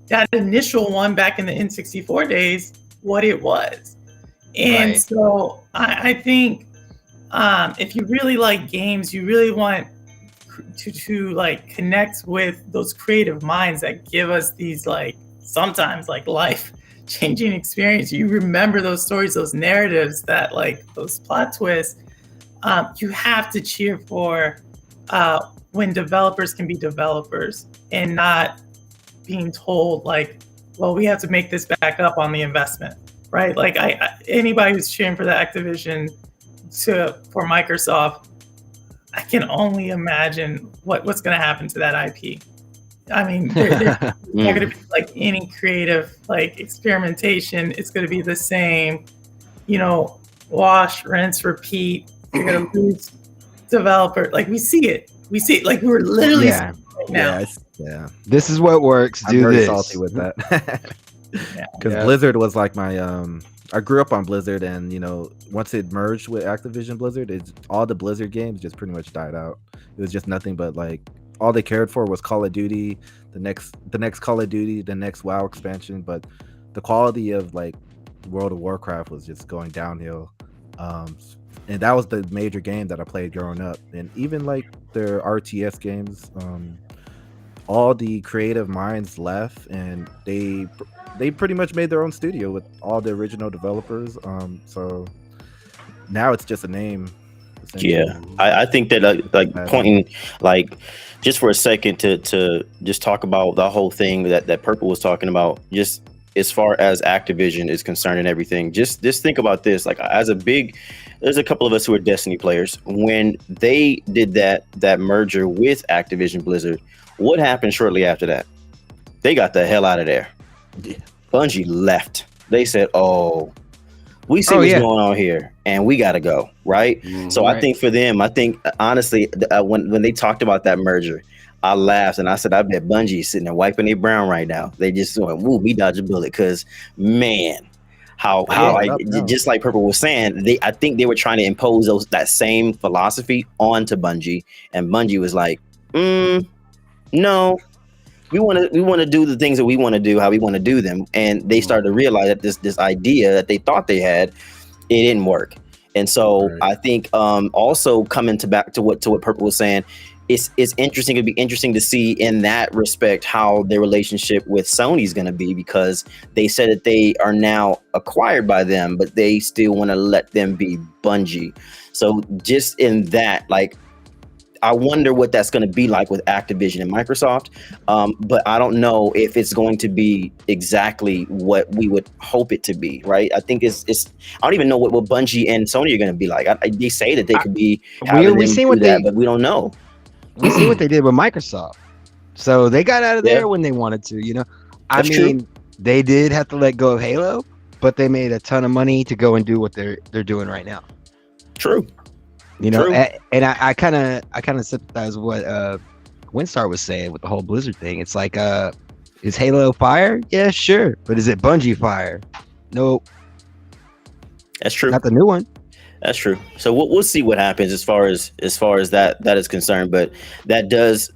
[SPEAKER 6] that initial one back in the N64 days what it was. And so I think if you really like games, you really want to like connect with those creative minds that give us these like sometimes like life-changing experience. You remember those stories, those narratives, that like those plot twists. You have to cheer for when developers can be developers and not being told like, well, we have to make this back up on the investment, right? Like anybody who's cheering for the Activision for Microsoft, I can only imagine what's going to happen to that IP. I mean, they're not going to be like any creative like experimentation. It's going to be the same, wash, rinse, repeat. You're going to lose developer. Like we see it. Like we're literally seeing now.
[SPEAKER 3] Yeah.
[SPEAKER 1] This is what works.
[SPEAKER 3] I'm
[SPEAKER 1] Do
[SPEAKER 3] very
[SPEAKER 1] this.
[SPEAKER 3] salty with that.
[SPEAKER 6] Yeah.
[SPEAKER 3] Because Blizzard was like my I grew up on Blizzard, and once it merged with Activision Blizzard, all the Blizzard games just pretty much died out. It was just nothing but like all they cared for was Call of Duty, the next Call of Duty, the next WoW expansion, but the quality of like World of Warcraft was just going downhill. And that was the major game that I played growing up. And even like their RTS games, all the creative minds left, and they pretty much made their own studio with all the original developers. So now it's just a name.
[SPEAKER 2] Yeah, I think that like pointing like just for a second to just talk about the whole thing that Purple was talking about, just as far as Activision is concerned and everything. Just think about this. Like there's a couple of us who are Destiny players. When they did that merger with Activision Blizzard, what happened shortly after that? They got the hell out of there.
[SPEAKER 3] Yeah.
[SPEAKER 2] Bungie left. They said, "Oh, we see what's going on here, and we got to go." Right. So I think for them, honestly, when they talked about that merger, I laughed and I said, "I bet Bungie is sitting there wiping their brown right now." They just went, "Woo, we dodged a bullet," because man, just like Purple was saying, I think they were trying to impose that same philosophy onto Bungie, and Bungie was like, "No, we want to do the things that we want to do, how we want to do them." And they started to realize that this idea that they thought they had, it didn't work. And so I think also coming back to what Purple was saying, it's interesting. It'd be interesting to see in that respect how their relationship with Sony is going to be, because they said that they are now acquired by them, but they still want to let them be Bungie. So just in that, like, I wonder what that's going to be like with Activision and Microsoft. But I don't know if it's going to be exactly what we would hope it to be, right? I think it's I don't even know what Bungie and Sony are going to be like. They say that they could be
[SPEAKER 1] we seen what
[SPEAKER 2] but we don't know.
[SPEAKER 1] We see what they did with Microsoft. So they got out of there when they wanted to,
[SPEAKER 2] That's true.
[SPEAKER 1] They did have to let go of Halo, but they made a ton of money to go and do what they're doing right now.
[SPEAKER 2] True.
[SPEAKER 1] And I kind of sympathize with what Windstar was saying with the whole Blizzard thing. It's like, is Halo fire? Yeah, sure. But is it Bungie fire? Nope.
[SPEAKER 2] That's true.
[SPEAKER 1] Not the new one.
[SPEAKER 2] That's true. So we'll see what happens as far as that is concerned. But that does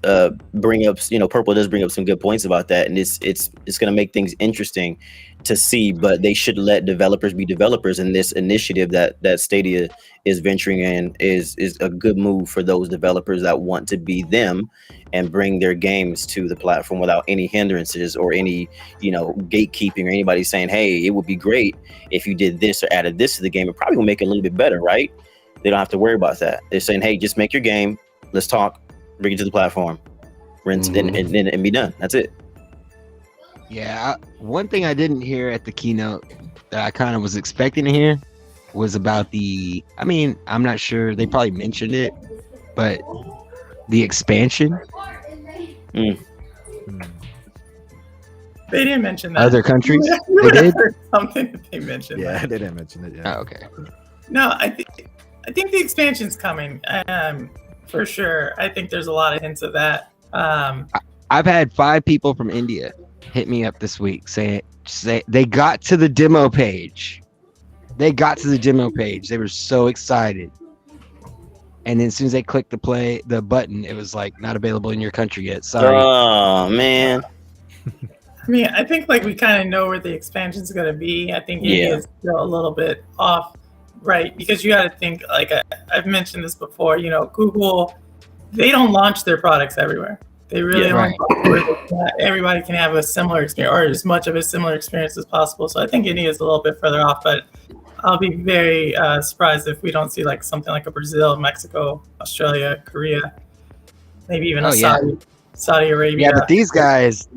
[SPEAKER 2] bring up, Purple does bring up some good points about that, and it's going to make things interesting to see. But they should let developers be developers, and this initiative that Stadia is venturing in is a good move for those developers that want to be them and bring their games to the platform without any hindrances or any gatekeeping or anybody saying, "Hey, it would be great if you did this or added this to the game. It probably will make it a little bit better," right? They don't have to worry about that. They're saying, "Hey, just make your game. Let's talk. Bring it to the platform, rinse, and be done." That's it.
[SPEAKER 1] Yeah, one thing I didn't hear at the keynote that I kind of was expecting to hear was about I'm not sure, they probably mentioned it, but the expansion.
[SPEAKER 6] They didn't mention that.
[SPEAKER 1] Other countries?
[SPEAKER 6] They did? Something that they mentioned.
[SPEAKER 3] Yeah, they didn't mention it. Yeah.
[SPEAKER 1] Oh, okay.
[SPEAKER 6] No, I think the expansion's coming. For sure. I think there's a lot of hints of that.
[SPEAKER 1] I've had 5 people from India hit me up this week say they got to the demo page. They were so excited. And then as soon as they clicked the button, it was like not available in your country yet. Sorry.
[SPEAKER 2] Oh man.
[SPEAKER 6] I think like we kind of know where the expansion's going to be. I think India is still a little bit off, right? Because you got to think, like I've mentioned this before, Google, they don't launch their products everywhere. They really everybody can have a similar experience, or as much of a similar experience as possible. So I think India is a little bit further off, but I'll be very surprised if we don't see like something like a Brazil, Mexico, Australia, Korea, maybe even Saudi Arabia.
[SPEAKER 1] Yeah, but these guys,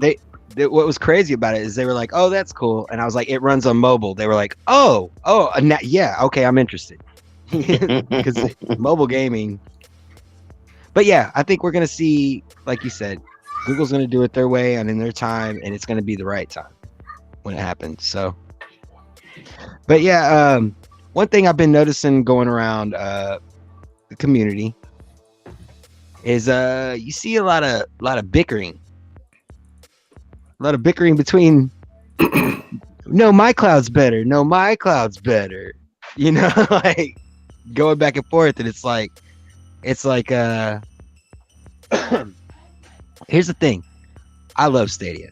[SPEAKER 1] what was crazy about it is they were like, "Oh, that's cool," and I was like, "It runs on mobile." They were like, "Oh, yeah, okay, I'm interested," because mobile gaming. But yeah, I think we're gonna see, like you said, Google's gonna do it their way and in their time, and it's gonna be the right time when it happens. So, but yeah, one thing I've been noticing going around the community is you see a lot of bickering. A lot of bickering between no, my cloud's better. No, my cloud's better. You know, like going back and forth, and it's like here's the thing. I love Stadia.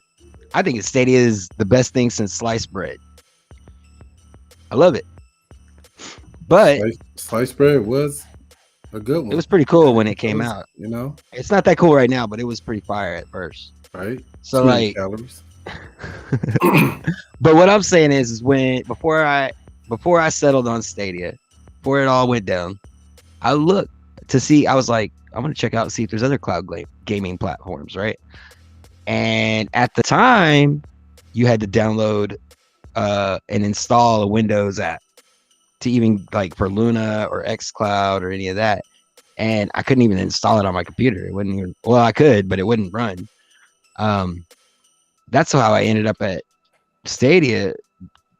[SPEAKER 1] I think Stadia is the best thing since sliced bread. I love it. But
[SPEAKER 4] sliced bread was a good one.
[SPEAKER 1] It was pretty cool when it came out.
[SPEAKER 4] You know,
[SPEAKER 1] it's not that cool right now, but it was pretty fire at first.
[SPEAKER 4] Right.
[SPEAKER 1] So like
[SPEAKER 4] calories.
[SPEAKER 1] But what I'm saying is before I settled on Stadia, before it all went down, I looked to see. I was like, I'm gonna check out and see if there's other cloud gaming platforms, right? And at the time, you had to download and install a Windows app to even like for Luna or xCloud or any of that. And I couldn't even install it on my computer. It wouldn't even, well, I could, but it wouldn't run. That's how I ended up at Stadia,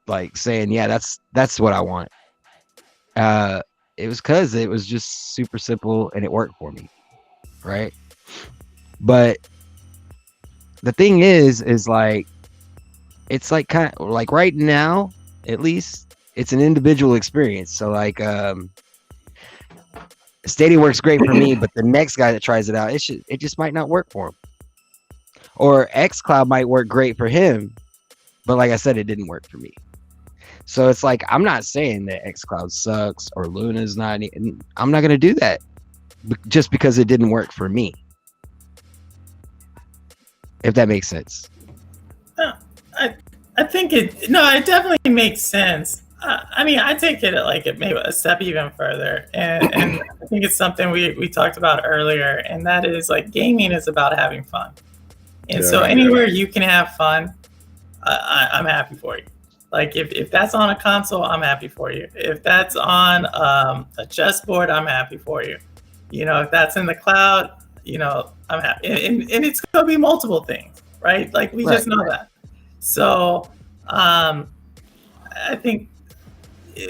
[SPEAKER 1] like saying, yeah, that's what I want. It was because it was just super simple and it worked for me, right? But the thing is like, it's like kind of like right now, at least it's an individual experience. So like, Stadia works great for me, but the next guy that tries it out, it just might not work for him. Or xCloud might work great for him, but like I said, it didn't work for me. So it's like, I'm not saying that xCloud sucks or Luna's not. I'm not going to do that just because it didn't work for me. If that makes sense.
[SPEAKER 6] I think it definitely makes sense. I mean, I take it like it maybe a step even further, and I think it's something we talked about earlier, and that is like gaming is about having fun, and so anywhere you can have fun, I'm happy for you. Like if that's on a console, I'm happy for you. If that's on a chessboard, I'm happy for you. You know, if that's in the cloud, you know, I'm happy, and it's gonna be multiple things, right? Like we just know that. So I think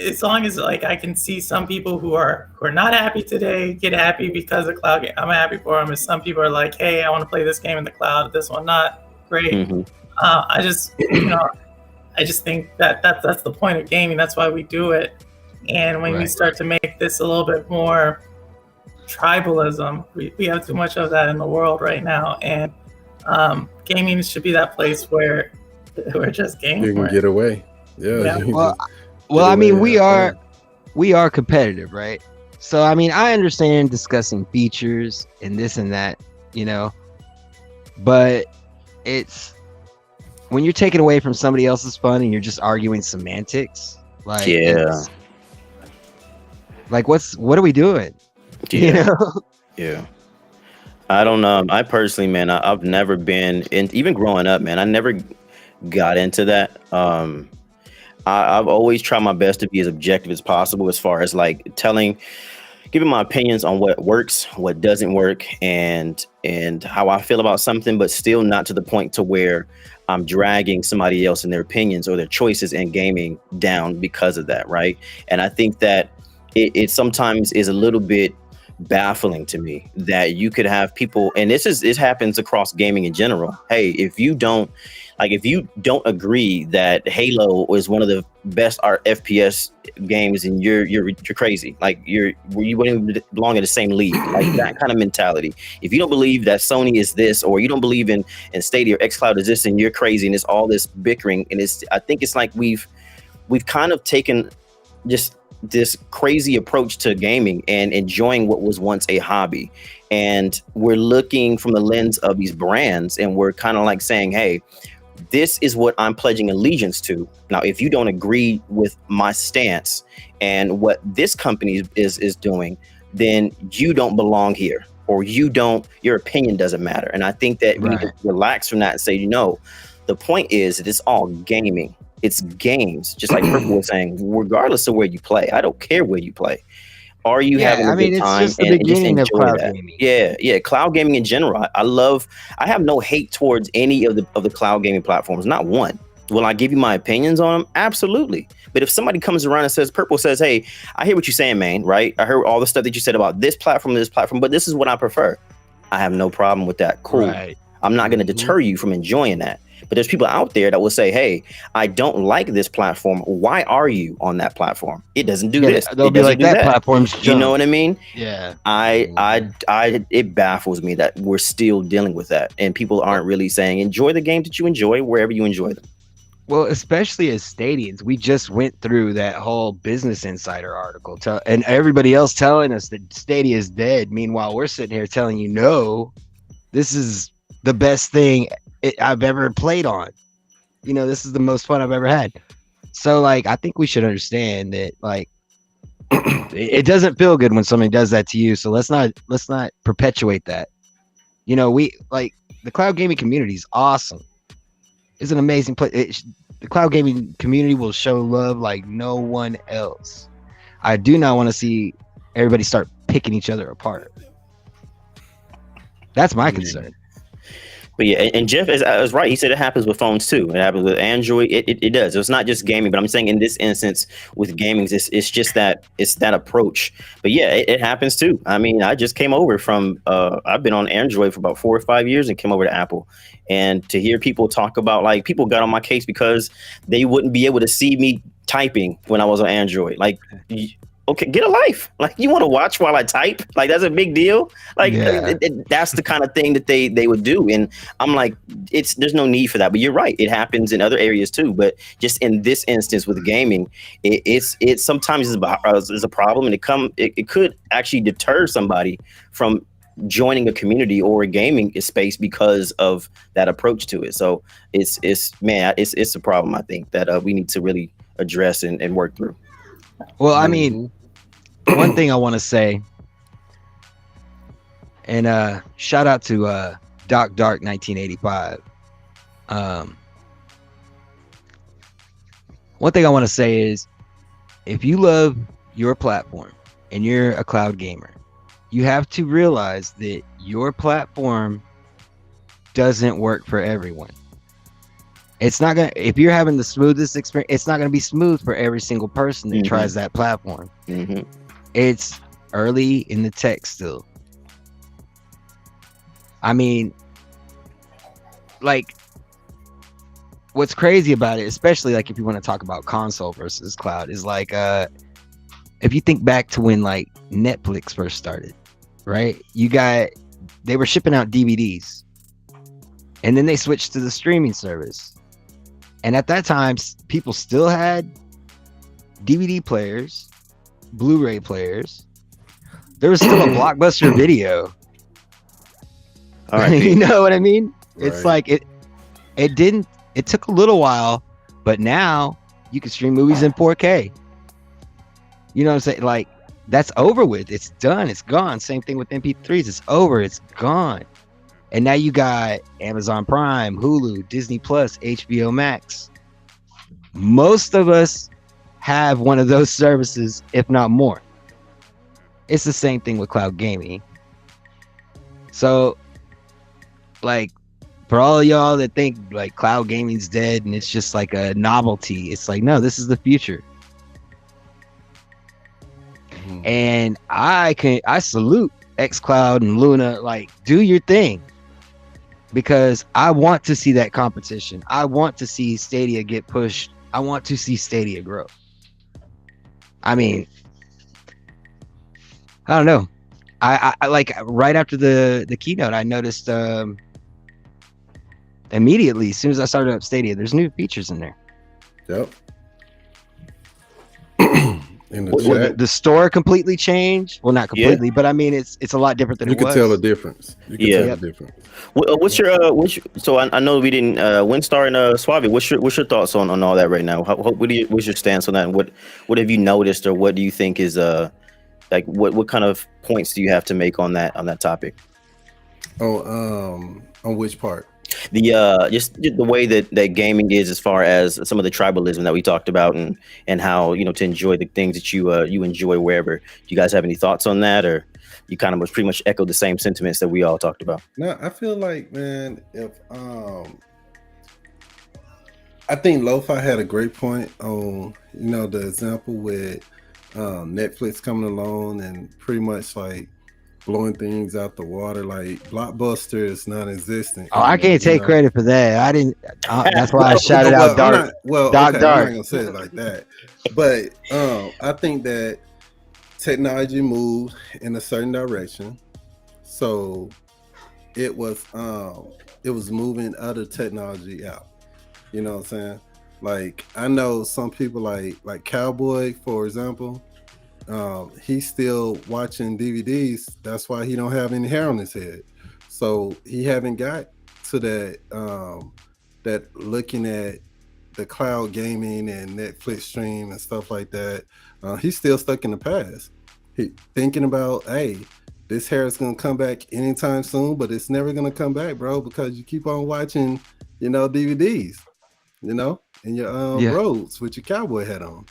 [SPEAKER 6] as long as like I can see some people who are not happy today get happy because of cloud game, I'm happy for them. And some people are like, hey, I want to play this game in the cloud, this one not great. Mm-hmm. I just think that's the point of gaming. That's why we do it. And when we start to make this a little bit more tribalism, we have too much of that in the world right now. And gaming should be that place where we're just gaming.
[SPEAKER 4] You can get away. Yeah.
[SPEAKER 1] Well, I mean, we are competitive, right? So, I mean, I understand discussing features and this and that, you know, but it's when you're taking away from somebody else's fun and you're just arguing semantics, like, like what are we doing?
[SPEAKER 2] Yeah.
[SPEAKER 1] You know?
[SPEAKER 2] Yeah. I don't know. I personally, man, I've never been in, even growing up, man, I never got into that. I've always tried my best to be as objective as possible as far as like giving my opinions on what works, what doesn't work, and how I feel about something, but still not to the point to where I'm dragging somebody else and their opinions or their choices in gaming down because of that, right? And I think that it sometimes is a little bit baffling to me that you could have people, and this happens across gaming in general. Hey, if you don't agree that Halo is one of the best FPS games, and you're crazy, like you wouldn't even belong in the same league, like that kind of mentality. If you don't believe that Sony is this, or you don't believe in Stadia or xCloud is this, and you're crazy, and it's all this bickering, and I think it's like we've kind of taken just this crazy approach to gaming and enjoying what was once a hobby, and we're looking from the lens of these brands, and we're kind of like saying, hey, this is what I'm pledging allegiance to. Now, if you don't agree with my stance and what this company is doing, then you don't belong here, or your opinion doesn't matter. And I think that we need to relax from that and say, you know, the point is that it's all gaming. It's games, just like Purple was saying, regardless of where you play. I don't care where you play. Are you having a good time?
[SPEAKER 1] It's just the beginning of cloud gaming.
[SPEAKER 2] Yeah, cloud gaming in general. I have no hate towards any of the cloud gaming platforms, not one. Will I give you my opinions on them? Absolutely. But if somebody comes around and says, Purple says, hey, I hear what you're saying, Mayne, right? I heard all the stuff that you said about this platform, but this is what I prefer. I have no problem with that. Cool.
[SPEAKER 1] Right.
[SPEAKER 2] I'm not going to deter you from enjoying that. But there's people out there that will say, hey, I don't like this platform. Why are you on that platform? It doesn't do this.
[SPEAKER 1] They'll
[SPEAKER 2] It
[SPEAKER 1] be
[SPEAKER 2] doesn't
[SPEAKER 1] like,
[SPEAKER 2] do
[SPEAKER 1] that platform's junk.
[SPEAKER 2] You know what I mean?
[SPEAKER 1] Yeah.
[SPEAKER 2] It baffles me that we're still dealing with that. And people aren't really saying, enjoy the game that you enjoy wherever you enjoy them.
[SPEAKER 1] Well, especially as Stadians, we just went through that whole Business Insider article, and everybody else telling us that Stadia is dead. Meanwhile, we're sitting here telling you, no, this is the best thing I've ever played on. You know, this is the most fun I've ever had. So, like, I think we should understand that, like, it doesn't feel good when somebody does that to you. So let's not perpetuate that. You know, we like the cloud gaming community is awesome. It's an amazing place. The cloud gaming community will show love like no one else. I do not want to see everybody start picking each other apart. That's my concern.
[SPEAKER 2] But yeah, and Jeff is right. He said it happens with phones too. It happens with Android. It does. It's not just gaming, but I'm saying in this instance with gaming, it's just that it's that approach. But yeah, it happens too. I mean, I just came over from I've been on Android for about 4 or 5 years and came over to Apple. And to hear people talk about, like, people got on my case because they wouldn't be able to see me typing when I was on Android. Like, okay, get a life. Like, you want to watch while I type? Like, that's a big deal. Like, that's the kind of thing that they would do. And I'm like, there's no need for that. But you're right. It happens in other areas too. But just in this instance with gaming, it sometimes is a problem, and it could actually deter somebody from joining a community or a gaming space because of that approach to it. So it's a problem, I think, that we need to really address and work through.
[SPEAKER 1] Well, I mean, one thing I want to say, and shout out to Doc Dark 1985. One thing I want to say is, if you love your platform and you're a cloud gamer, you have to realize that your platform doesn't work for everyone. It's not gonna, if you're having the smoothest experience, it's not gonna be smooth for every single person that tries that platform. It's early in the tech still. I mean, like, what's crazy about it, especially like if you want to talk about console versus cloud, is like if you think back to when like Netflix first started, right? They were shipping out DVDs, and then they switched to the streaming service. And at that time, people still had DVD players, Blu-ray players. There was still a Blockbuster Video. All right. You know what I mean? Right. It's like it took a little while, but now you can stream movies in 4K. You know what I'm saying? Like, that's over with. It's done. It's gone. Same thing with MP3s. It's over. It's gone. And now you got Amazon Prime, Hulu, Disney Plus, HBO Max. Most of us have one of those services, if not more. It's the same thing with cloud gaming. So, like, for all of y'all that think like cloud gaming's dead and it's just like a novelty, it's like, no, this is the future. And I salute xCloud and Luna. Like, do your thing, because I want to see that competition. I want to see Stadia get pushed. I want to see Stadia grow. I mean, I don't know. I like, right after the keynote, I noticed immediately, as soon as I started up Stadia, there's new features in there.
[SPEAKER 4] Yep. In
[SPEAKER 1] the store completely changed. Well, not completely, but I mean, it's a lot different than
[SPEAKER 4] you
[SPEAKER 1] it was.
[SPEAKER 4] You can tell the difference. You can tell the difference.
[SPEAKER 2] What's your so I know we didn't Windstar and Suave. What's your thoughts on all that right now? What's your stance on that? And what have you noticed, or what do you think is like what kind of points do you have to make on that topic?
[SPEAKER 4] On which part?
[SPEAKER 2] The just the way that gaming is, as far as some of the tribalism that we talked about, and how, you know, to enjoy the things that you enjoy wherever. Do you guys have any thoughts on that, or you kind of pretty much echo the same sentiments that we all talked about?
[SPEAKER 4] No, I feel like, man, I think LoFi had a great point on, the example with Netflix coming along and pretty much like blowing things out the water. Like Blockbuster is non-existent.
[SPEAKER 1] Oh, I can't take credit for that. I didn't. That's why I shouted out
[SPEAKER 4] I'm
[SPEAKER 1] Dark.
[SPEAKER 4] not,
[SPEAKER 1] Dark.
[SPEAKER 4] I'm not gonna say it like that. But I think that technology moved in a certain direction, so it was moving other technology out. You know what I'm saying? Like, I know some people like Cowboy, for example. He's still watching DVDs. That's why he don't have any hair on his head. So he haven't got to that looking at the cloud gaming and Netflix stream and stuff like that. He's still stuck in the past. He thinking about, hey, this hair is gonna come back anytime soon, but it's never gonna come back, bro, because you keep on watching, DVDs, in your roads with your cowboy hat on.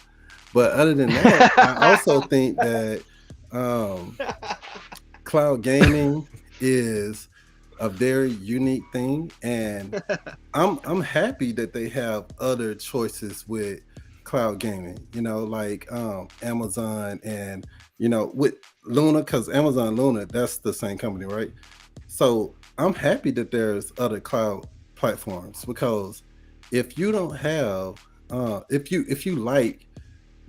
[SPEAKER 4] But other than that, I also think that cloud gaming is a very unique thing, and I'm happy that they have other choices with cloud gaming, like Amazon and with Luna, because Amazon Luna, that's the same company, right? So I'm happy that there's other cloud platforms, because if you don't have if you like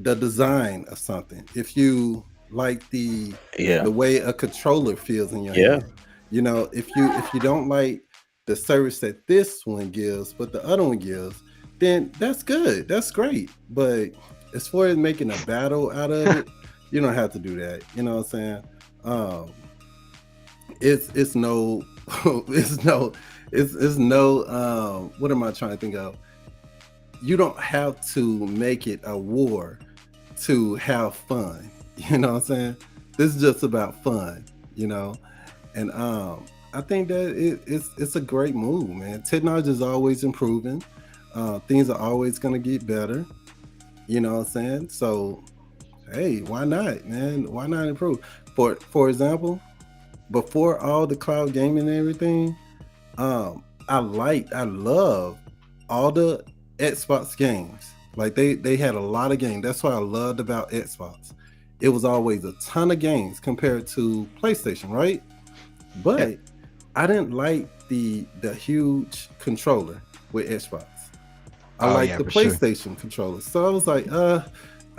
[SPEAKER 4] the design of something, if you like the way a controller feels in your hand, if you don't like the service that this one gives but the other one gives, then that's good, that's great. But as far as making a battle out of it, you don't have to do that. You know what I'm saying? It's no what am I trying to think of? You don't have to make it a war to have fun. You know what I'm saying? This is just about fun, and I think that it's a great move, man. Technology is always improving. Things are always going to get better. You know what I'm saying? So, hey, why not, man? Why not improve? For example, before all the cloud gaming and everything, I love all the Xbox games. Like they had a lot of games. That's what I loved about Xbox. It was always a ton of games compared to PlayStation, right? But I didn't like the huge controller with Xbox. I like the PlayStation controller. So I was like, I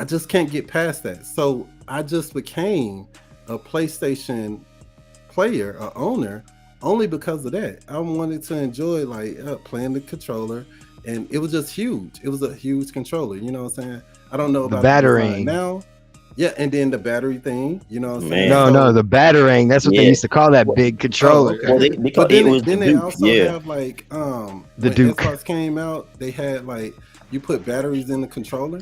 [SPEAKER 4] just can't get past that. So I just became a PlayStation player, a owner, only because of that. I wanted to enjoy playing the controller, and it was just huge. It was a huge controller. You know what I'm saying? I don't know about
[SPEAKER 1] the battering
[SPEAKER 4] now. Yeah, and then the battery thing, you know what I'm saying?
[SPEAKER 1] No, the battering. That's what they used to call that big controller.
[SPEAKER 2] Well,
[SPEAKER 4] they also have
[SPEAKER 1] the
[SPEAKER 4] when
[SPEAKER 1] Duke.
[SPEAKER 4] Xbox came out, they had you put batteries in the controller.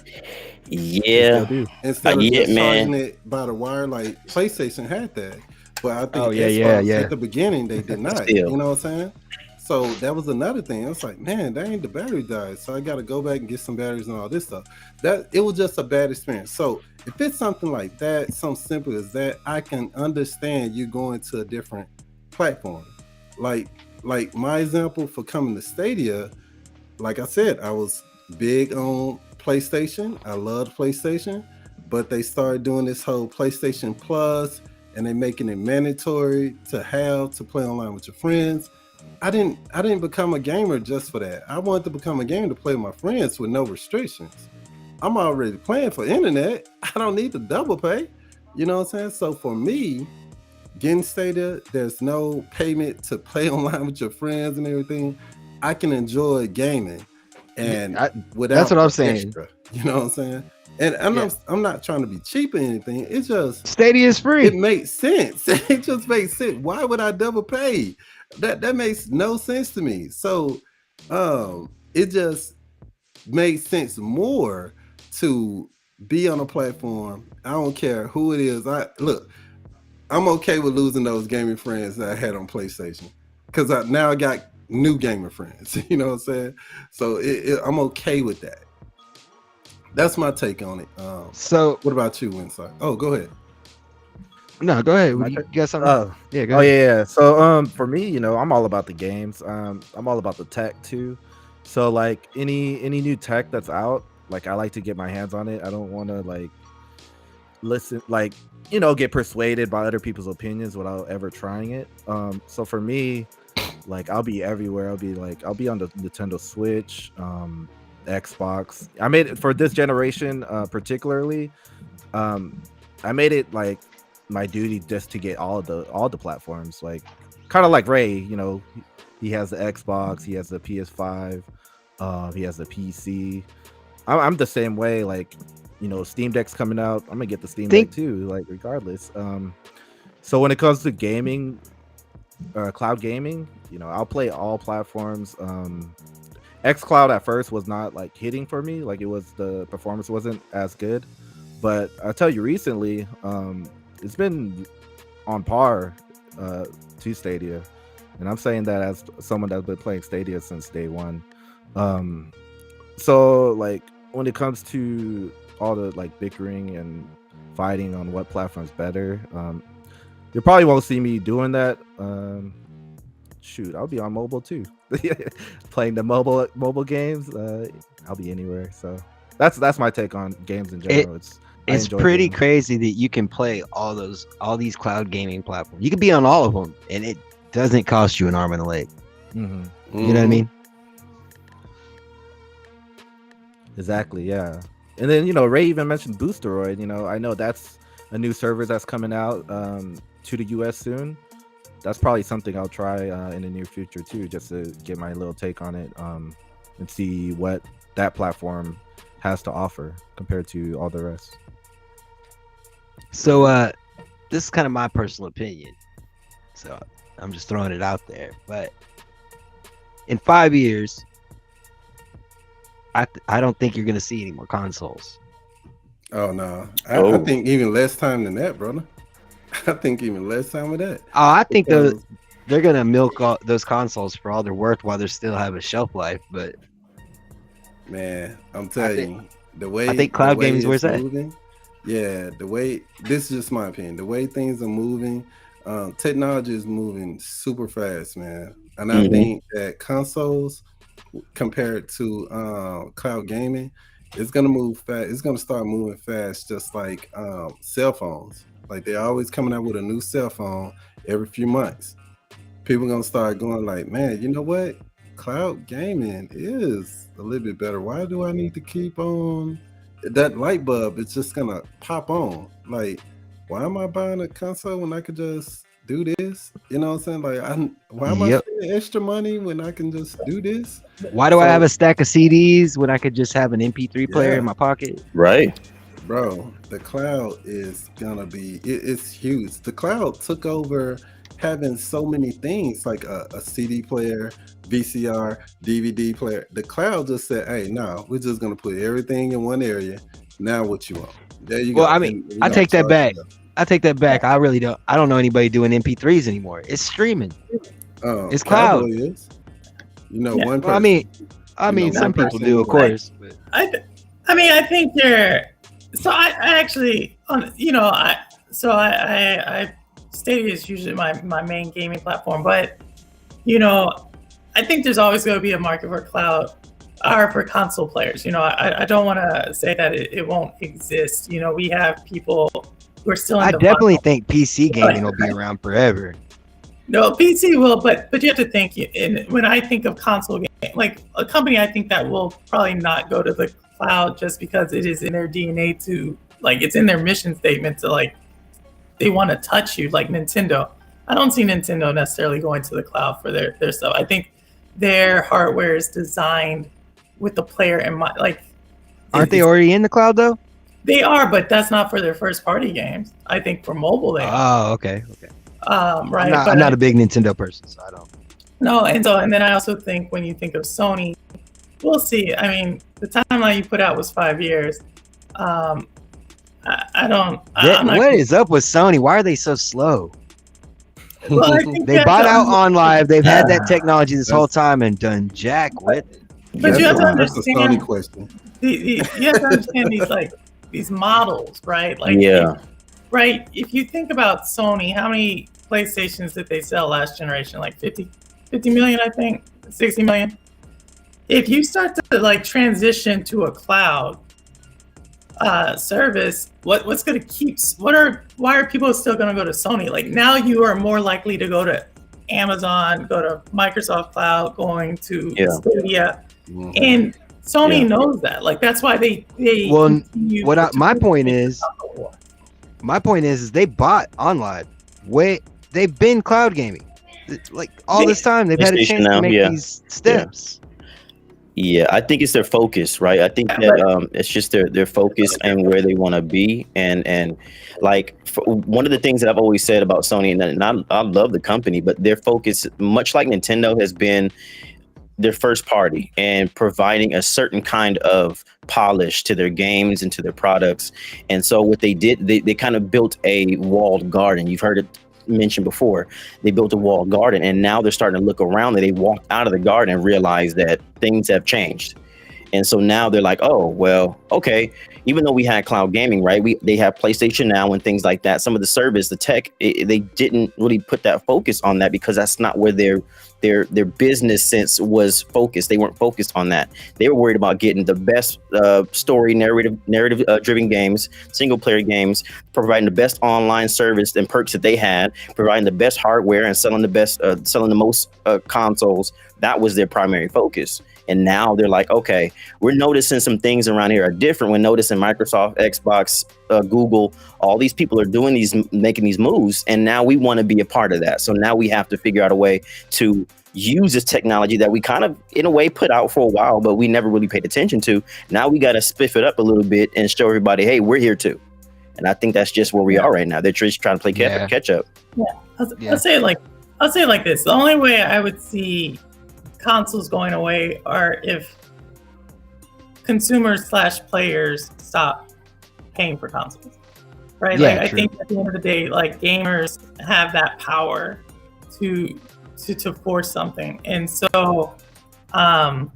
[SPEAKER 2] Yeah.
[SPEAKER 4] Instead of just charging it by the wire, like PlayStation had that. But I think Xbox at the beginning they did not. You know what I'm saying? So that was another thing. I was like, man, that ain't the battery died. So I got to go back and get some batteries and all this stuff. That it was just a bad experience. So if it's something like that, something simple as that, I can understand you going to a different platform. Like my example for coming to Stadia, like I said, I was big on PlayStation. I loved PlayStation, but they started doing this whole PlayStation Plus, and they making it mandatory to play online with your friends. I didn't become a gamer just for that. I wanted to become a gamer to play with my friends with no restrictions. I'm already playing for internet. I don't need to double pay. You know what I'm saying? So for me, getting Stadia, there's no payment to play online with your friends and everything. I can enjoy gaming, and without
[SPEAKER 1] that's what I'm saying.
[SPEAKER 4] Extra, you know what I'm saying? And I'm not trying to be cheap or anything. It's just
[SPEAKER 1] Stadia is free.
[SPEAKER 4] It makes sense. It just makes sense. Why would I double pay? That makes no sense to me. So it just makes sense more to be on a platform. I don't care who it is. I'm okay with losing those gaming friends that I had on PlayStation, because now I got new gamer friends. You know what I'm saying? So I'm okay with that. That's my take on it. So what about you, Windstar? Oh, go ahead.
[SPEAKER 1] No, go ahead. You got something?
[SPEAKER 3] Go ahead. So for me, I'm all about the games. I'm all about the tech too. So like any new tech that's out, like I like to get my hands on it. I don't want to like listen, like, you know, get persuaded by other people's opinions without ever trying it. So for me, like I'll be everywhere. I'll be on the Nintendo Switch, Xbox. I made it for this generation, particularly. I made it like my duty just to get all the platforms, like kind of like Ray, you know, he has the Xbox, he has the PS5, he has the PC. I'm the same way. Like, you know, Steam Deck's coming out, I'm gonna get the Steam Deck too, like regardless. So when it comes to gaming, cloud gaming, you know, I'll play all platforms. xCloud at first was not like hitting for me, like the performance wasn't as good, but I'll tell you recently, it's been on par to Stadia, and I'm saying that as someone that's been playing Stadia since day one. So like when it comes to all the like bickering and fighting on what platform's better, you probably won't see me doing that. Shoot, I'll be on mobile too. Playing the mobile games, I'll be anywhere. So that's my take on games in general.
[SPEAKER 1] It's pretty crazy that you can play all these cloud gaming platforms. You can be on all of them, and it doesn't cost you an arm and a leg.
[SPEAKER 3] Mm-hmm.
[SPEAKER 1] You know what I mean?
[SPEAKER 3] Exactly, yeah. And then, you know, Ray even mentioned Boosteroid. You know, I know that's a new server that's coming out to the US soon. That's probably something I'll try in the near future too, just to get my little take on it, and see what that platform has to offer compared to all the rest.
[SPEAKER 1] So this is kind of my personal opinion, so I'm just throwing it out there, but in 5 years I don't think you're gonna see any more consoles.
[SPEAKER 4] Oh no, I think even less time than that, brother. I think even less time with that.
[SPEAKER 1] Oh, I think they're gonna milk all those consoles for all they're worth while they still have a shelf life. But
[SPEAKER 4] man, I'm telling you, the way
[SPEAKER 1] I think cloud gaming is where it's at.
[SPEAKER 4] Yeah, the way, this is just my opinion. The way things are moving, technology is moving super fast, man. And I think that consoles, compared to cloud gaming, it's gonna move fast. It's gonna start moving fast, just like cell phones. Like they're always coming out with a new cell phone every few months. People gonna start going like, man, you know what? Cloud gaming is a little bit better. Why do I need to keep on that light bulb? It's just gonna pop on. Like, why am I buying a console when I could just do this? You know what I'm saying? Like, why am I spending extra money when I can just do this?
[SPEAKER 1] Why do I have a stack of CDs when I could just have an MP3 player in my pocket?
[SPEAKER 2] Right.
[SPEAKER 4] Bro, the cloud is gonna be, it's huge. The cloud took over having so many things, like a CD player, VCR, DVD player. The cloud just said, hey, no, we're just gonna put everything in one area. Now what you want? There you go.
[SPEAKER 1] Well, I mean, I take that back. I take that back. I don't know anybody doing MP3s anymore. It's streaming. It's cloud.
[SPEAKER 4] Really is. You know, one person.
[SPEAKER 1] Well, I mean, some people do, of course. But
[SPEAKER 6] I think you're. So I actually, you know, I Stadia is usually my main gaming platform, but you know, I think there's always going to be a market for cloud or for console players. You know, I don't want to say that it won't exist. You know, we have people who are still in
[SPEAKER 1] I definitely think PC gaming will be around forever.
[SPEAKER 6] No, PC will, but you have to think, when I think of console game, like a company, I think that will probably not go to the cloud just because it is in their DNA to, like, it's in their mission statement to, like, they want to touch you, like Nintendo. I don't see Nintendo necessarily going to the cloud for their stuff. I think their hardware is designed with the player in mind. Like,
[SPEAKER 1] aren't they already in the cloud though?
[SPEAKER 6] They are, but that's not for their first party games. I think for mobile they are.
[SPEAKER 1] Oh, okay.
[SPEAKER 6] Right.
[SPEAKER 1] I'm not a big Nintendo person, so I don't.
[SPEAKER 6] No, and then I also think when you think of Sony, we'll see. I mean, the timeline you put out was 5 years.
[SPEAKER 1] What is up with Sony? Why are they so slow?
[SPEAKER 6] Well, I think
[SPEAKER 1] they bought out OnLive. They've had that technology this whole time and done jack with it.
[SPEAKER 6] But you have to
[SPEAKER 4] That's a Sony question.
[SPEAKER 6] You have to understand these models, right? Like, right. If you think about Sony, how many PlayStations did they sell last generation? Like 50 million, I think, 60 million. if you start to like transition to a cloud service, what's going to keep? Why are people still going to go to Sony? Like now, you are more likely to go to Amazon, go to Microsoft Cloud, going to Stadia, and Sony knows that. Like that's why they
[SPEAKER 1] well. My point is they bought online. They've been cloud gaming. Like all this time, they've had a chance to make these steps.
[SPEAKER 2] Yeah, I think it's their focus, right? I think that it's just their focus and where they want to be, and like one of the things that I've always said about Sony, and I love the company, but their focus, much like Nintendo, has been their first party and providing a certain kind of polish to their games and to their products. And so what they did, they kind of built a walled garden. You've heard it mentioned before. They built a walled garden, and now they're starting to look around, and they walked out of the garden and realized that things have changed. And so now they're like, oh, well, okay, even though we had cloud gaming, right? They have PlayStation Now and things like that. Some of the service, the tech, they didn't really put that focus on that because that's not where their business sense was focused. They weren't focused on that. They were worried about getting the best story narrative driven games, single player games, providing the best online service and perks that they had, providing the best hardware and selling the most consoles. That was their primary focus. And now they're like, okay, we're noticing some things around here are different. We're noticing Microsoft, Xbox, Google, all these people are making these moves. And now we want to be a part of that. So now we have to figure out a way to use this technology that we kind of, in a way, put out for a while, but we never really paid attention to. Now we got to spiff it up a little bit and show everybody, hey, we're here too. And I think that's just where we are right now. They're just trying to play catch up.
[SPEAKER 6] I'll say it like this. The only way I would see consoles going away are if consumers / players stop paying for consoles, right?
[SPEAKER 1] Yeah,
[SPEAKER 6] like I think at the end of the day, like gamers have that power to force something, and so I'm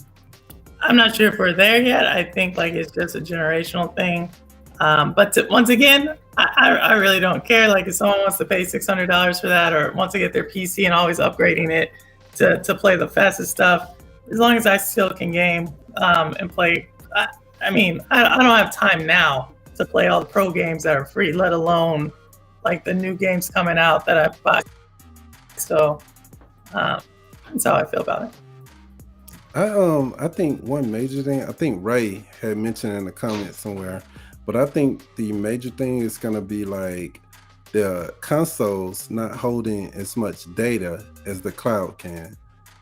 [SPEAKER 6] not sure if we're there yet. I think like it's just a generational thing, but once again, I really don't care. Like if someone wants to pay $600 for that, or wants to get their PC and always upgrading it to play the fastest stuff, as long as I still can game and play. I mean, I don't have time now to play all the pro games that are free, let alone like the new games coming out that I buy. So that's how I feel about it.
[SPEAKER 4] I think one major thing, I think Ray had mentioned in the comments somewhere, but I think the major thing is going to be like the consoles not holding as much data as the cloud can.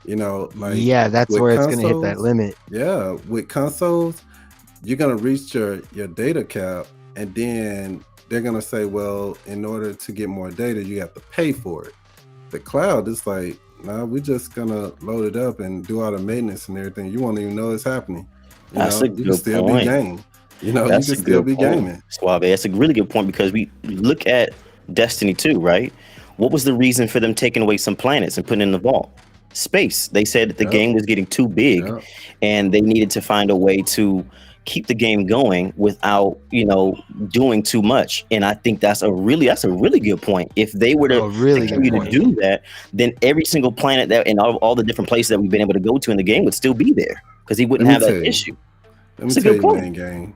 [SPEAKER 4] You know, like
[SPEAKER 1] that's where it's going to hit that limit.
[SPEAKER 4] Yeah, with consoles, you're going to reach your data cap, and then they're going to say, well, in order to get more data, you have to pay for it. The cloud is like, nah, we're just going to load it up and do all the maintenance and everything. You won't even know it's happening. You can still be gaming. You know,
[SPEAKER 2] that's
[SPEAKER 4] you can still be gaming.
[SPEAKER 2] Suave, that's a really good point, because we look at Destiny 2, right? What was the reason for them taking away some planets and putting in the vault? Space. They said that the game was getting too big, and they needed to find a way to keep the game going without, doing too much. And I think that's a really good point. If they were to continue to do that, then every single planet that and all the different places that we've been able to go to in the game would still be there, because he wouldn't have that issue.
[SPEAKER 4] Let me tell you, Mayne Games.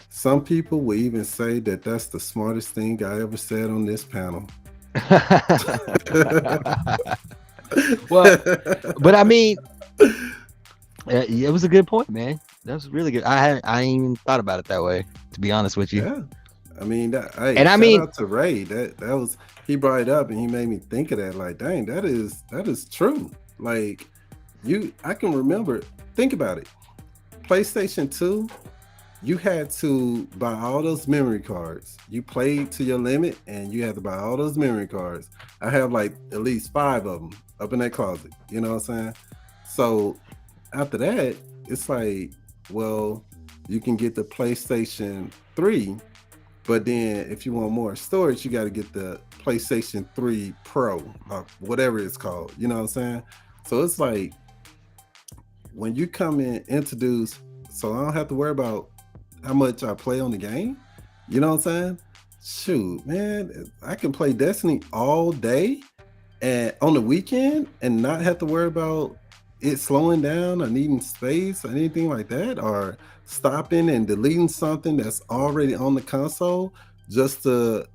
[SPEAKER 4] Some people will even say that that's the smartest thing I ever said on this panel.
[SPEAKER 1] Well, but I mean, it was a good point, man. That was really good. I ain't even thought about it that way, to be honest with you.
[SPEAKER 4] Yeah, I mean, shout out to Ray. That was, he brought it up and he made me think of that. Like, dang, that is true. Like, I can remember. Think about it. PlayStation 2. You had to buy all those memory cards. You played to your limit, and you had to buy all those memory cards. I have like at least 5 of them up in that closet. You know what I'm saying? So after that, it's like, well, you can get the PlayStation 3, but then if you want more storage, you got to get the PlayStation 3 Pro, or whatever it's called. You know what I'm saying? So it's like, when you come in, introduce, so I don't have to worry about how much I play on the game. You know what I'm saying? Shoot, man, I can play Destiny all day and on the weekend and not have to worry about it slowing down or needing space or anything like that, or stopping and deleting something that's already on the console just to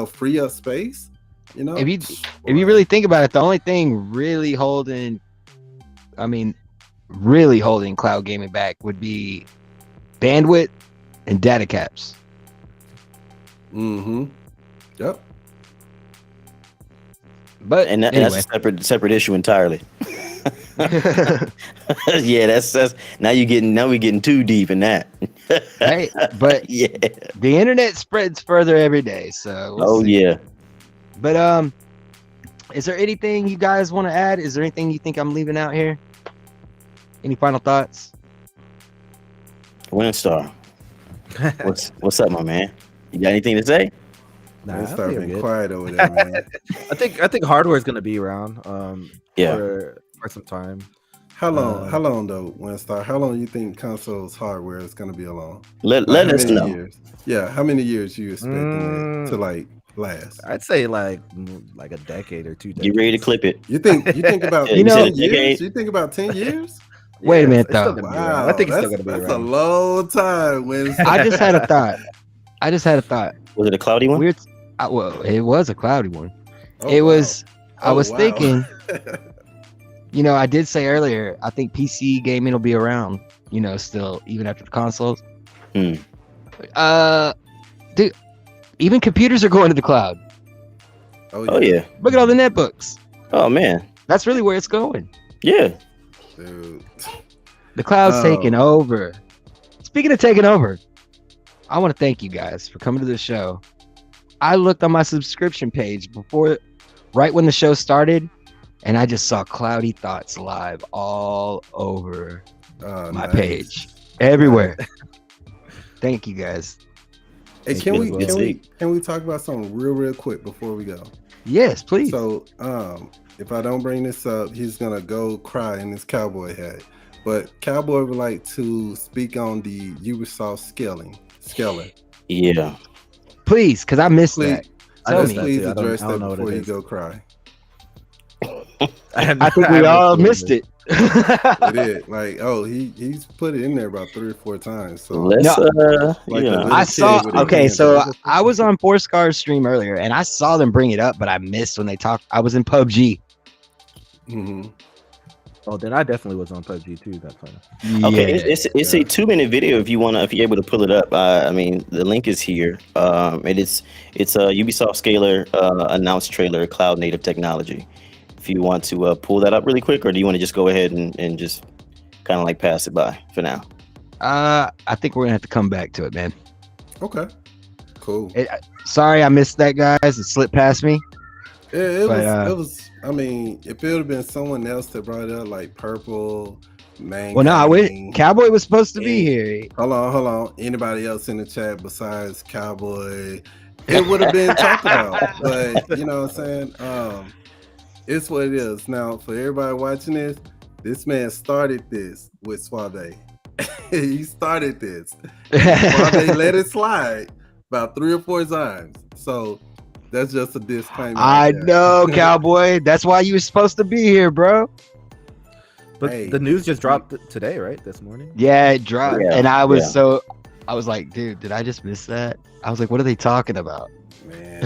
[SPEAKER 4] free up space.
[SPEAKER 1] If you really think about it, the only thing really holding cloud gaming back would be bandwidth and data caps.
[SPEAKER 4] Yep.
[SPEAKER 1] But
[SPEAKER 2] and that's a separate issue entirely. Yeah, that's now we're getting too deep in that.
[SPEAKER 1] Hey, but
[SPEAKER 2] yeah,
[SPEAKER 1] the internet spreads further every day, so we'll see.
[SPEAKER 2] Yeah.
[SPEAKER 1] But is there anything you guys want to add? Is there anything you think I'm leaving out here? Any final thoughts?
[SPEAKER 2] Windstar, what's up, my man? You got anything to say?
[SPEAKER 3] Nah,
[SPEAKER 4] Windstar been quiet over there, man.
[SPEAKER 3] I think hardware is gonna be around. For some time.
[SPEAKER 4] How long though, Windstar? How long you think consoles hardware is gonna be along?
[SPEAKER 2] Let us know.
[SPEAKER 4] Years? Yeah, how many years you expecting it to last?
[SPEAKER 3] I'd say like a decade or 2 decades.
[SPEAKER 2] You ready to clip it?
[SPEAKER 4] You think about 10 years? You think about 10 years?
[SPEAKER 1] Wait a minute though.
[SPEAKER 4] Wow,
[SPEAKER 3] I think it's still gonna be
[SPEAKER 4] that's
[SPEAKER 3] around.
[SPEAKER 4] a long time. Windstar.
[SPEAKER 1] I just had a thought.
[SPEAKER 2] Was it a cloudy one?
[SPEAKER 1] Well, it was a cloudy one.
[SPEAKER 4] Oh,
[SPEAKER 1] it
[SPEAKER 4] wow.
[SPEAKER 1] was. I was
[SPEAKER 4] wow.
[SPEAKER 1] thinking. I did say earlier, I think PC gaming will be around, still, even after the consoles. Dude, even computers are going to the cloud.
[SPEAKER 2] Oh yeah.
[SPEAKER 1] Look at all the netbooks.
[SPEAKER 2] Oh man.
[SPEAKER 1] That's really where it's going.
[SPEAKER 2] Yeah.
[SPEAKER 4] Dude.
[SPEAKER 1] The cloud's taking over. Speaking of taking over, I want to thank you guys for coming to the show. I looked on my subscription page right when the show started, and I just saw Cloudy Thoughts live all over my page, everywhere. Thank you guys.
[SPEAKER 4] Hey, can we talk about something real quick before we go?
[SPEAKER 1] Yes, please.
[SPEAKER 4] So, if I don't bring this up, he's gonna go cry in his cowboy hat. But Cowboy would like to speak on the Ubisoft scaling.
[SPEAKER 2] Yeah.
[SPEAKER 1] Please, because I missed that.
[SPEAKER 4] Please address that before you go cry.
[SPEAKER 1] I think we all missed it.
[SPEAKER 4] It is he's put it in there about 3 or 4 times. So
[SPEAKER 1] I saw. Okay, so I was on Fourscar's stream earlier, and I saw them bring it up, but I missed when they talked. I was in PUBG.
[SPEAKER 4] Mm-hmm.
[SPEAKER 3] Oh, then I definitely was on PUBG too. That's fine.
[SPEAKER 2] Okay, it's a 2-minute video if you're able to pull it up. The link is here. It's a Ubisoft Scalar announced trailer, cloud native technology. If you want to pull that up really quick, or do you want to just go ahead and just kind of pass it by for now?
[SPEAKER 1] I think we're gonna have to come back to it, man.
[SPEAKER 4] Okay, cool.
[SPEAKER 1] Sorry I missed that, guys. It slipped past me.
[SPEAKER 4] It was. I mean, if it would have been someone else that brought it up, like Purple, Mayne.
[SPEAKER 1] Well, no, I wish Cowboy was supposed to be here.
[SPEAKER 4] Hold on. Anybody else in the chat besides Cowboy? It would have been talked about, but you know what I'm saying? It's what it is. Now, for everybody watching this man started this with Suave. He started this. Suave let it slide about 3 or 4 times. So that's just a disclaimer.
[SPEAKER 1] I know, Cowboy. That's why you were supposed to be here, bro.
[SPEAKER 3] But the news just dropped today, right? This morning?
[SPEAKER 1] Yeah, it dropped. And I was I was like, dude, did I just miss that? I was like, what are they talking about?
[SPEAKER 4] Man.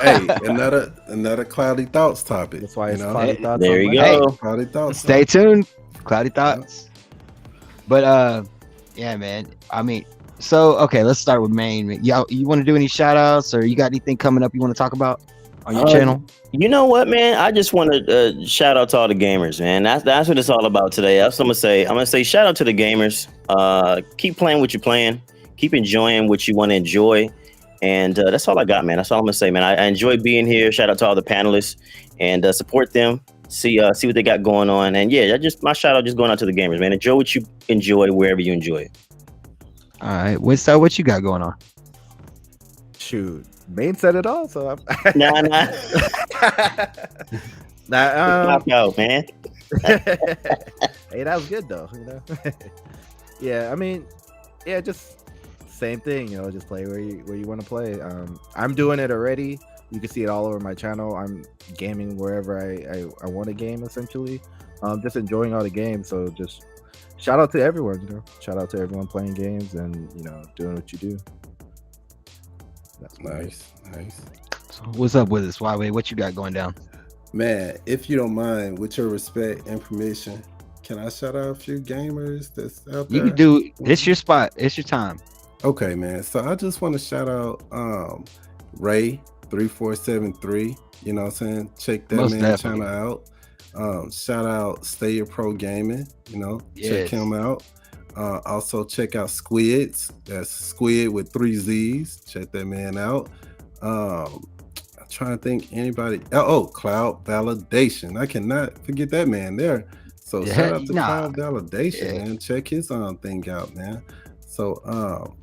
[SPEAKER 4] Hey, another Cloudy Thoughts topic.
[SPEAKER 3] That's why it's Cloudy Thoughts.
[SPEAKER 2] There you go.
[SPEAKER 4] Cloudy Thoughts.
[SPEAKER 1] Stay tuned. Cloudy Thoughts. But yeah, man. I mean, so okay, let's start with Mayne. You want to do any shout outs, or you got anything coming up you want to talk about on your channel?
[SPEAKER 2] You know what, man? I just want to shout out to all the gamers, man. That's what it's all about today. That's what I'm gonna say. I'm gonna say shout out to the gamers. Keep playing what you're playing. Keep enjoying what you want to enjoy. And that's all I got, man. That's all I'm gonna say, man. I enjoy being here. Shout out to all the panelists and support them. See what they got going on. And yeah, my shout out just going out to the gamers, man. Enjoy what you enjoy wherever you enjoy it.
[SPEAKER 1] All right, Windstar, what you got going on?
[SPEAKER 3] Shoot, Mayne said it all. So
[SPEAKER 2] Nah.
[SPEAKER 3] Knock
[SPEAKER 2] out, man.
[SPEAKER 3] Hey, that was good though. Yeah, I mean, just same thing. Just play where you want to play. I'm doing it already. You can see it all over my channel. I'm gaming wherever I want to game, essentially. Just enjoying all the games. So just shout out to everyone, you know. Shout out to everyone playing games and, you know, doing what you do. That's
[SPEAKER 4] Nice.
[SPEAKER 1] So what's up with us? Why? What you got going down?
[SPEAKER 4] Man, if you don't mind, with your respect and permission, can I shout out a few gamers that's out there?
[SPEAKER 1] You can do. It's your spot. It's your time.
[SPEAKER 4] Okay, man. So I just want to shout out Ray3473. You know what I'm saying? Check that
[SPEAKER 1] Most
[SPEAKER 4] man
[SPEAKER 1] definitely.
[SPEAKER 4] channel out. Shout out Stadia Pro Gaming. You know, check
[SPEAKER 1] Yes.
[SPEAKER 4] him out. Also check out SQUIDdzz. That's Squid with 3 Z's. Check that man out. I'm trying to think anybody. Oh, Cloud Validation. I cannot forget that man there. So
[SPEAKER 1] Yeah,
[SPEAKER 4] shout out to
[SPEAKER 1] nah.
[SPEAKER 4] Cloud Validation,
[SPEAKER 1] Yeah.
[SPEAKER 4] man. Check his thing out, man. So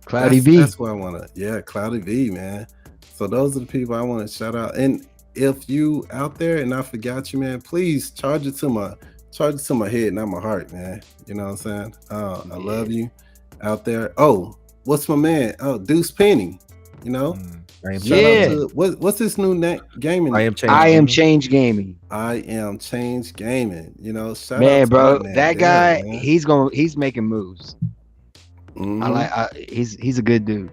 [SPEAKER 1] Cloudy V.
[SPEAKER 4] that's what I want to. Yeah, Cloudy V, man. So those are the people I want to shout out. And if you out there and I forgot you, man, please charge it to my head, not my heart, man. You know what I'm saying? I love you out there. Oh, what's my man? Oh, Deuce Penny. You know, shout out to what's his new gaming?
[SPEAKER 3] I am
[SPEAKER 1] Change Gaming.
[SPEAKER 4] I am Change Gaming. You know, shout out
[SPEAKER 1] Man,
[SPEAKER 4] to
[SPEAKER 1] bro,
[SPEAKER 4] my man
[SPEAKER 1] that
[SPEAKER 4] there,
[SPEAKER 1] guy,
[SPEAKER 4] man.
[SPEAKER 1] he's making moves.
[SPEAKER 4] Mhm.
[SPEAKER 1] He's a good dude.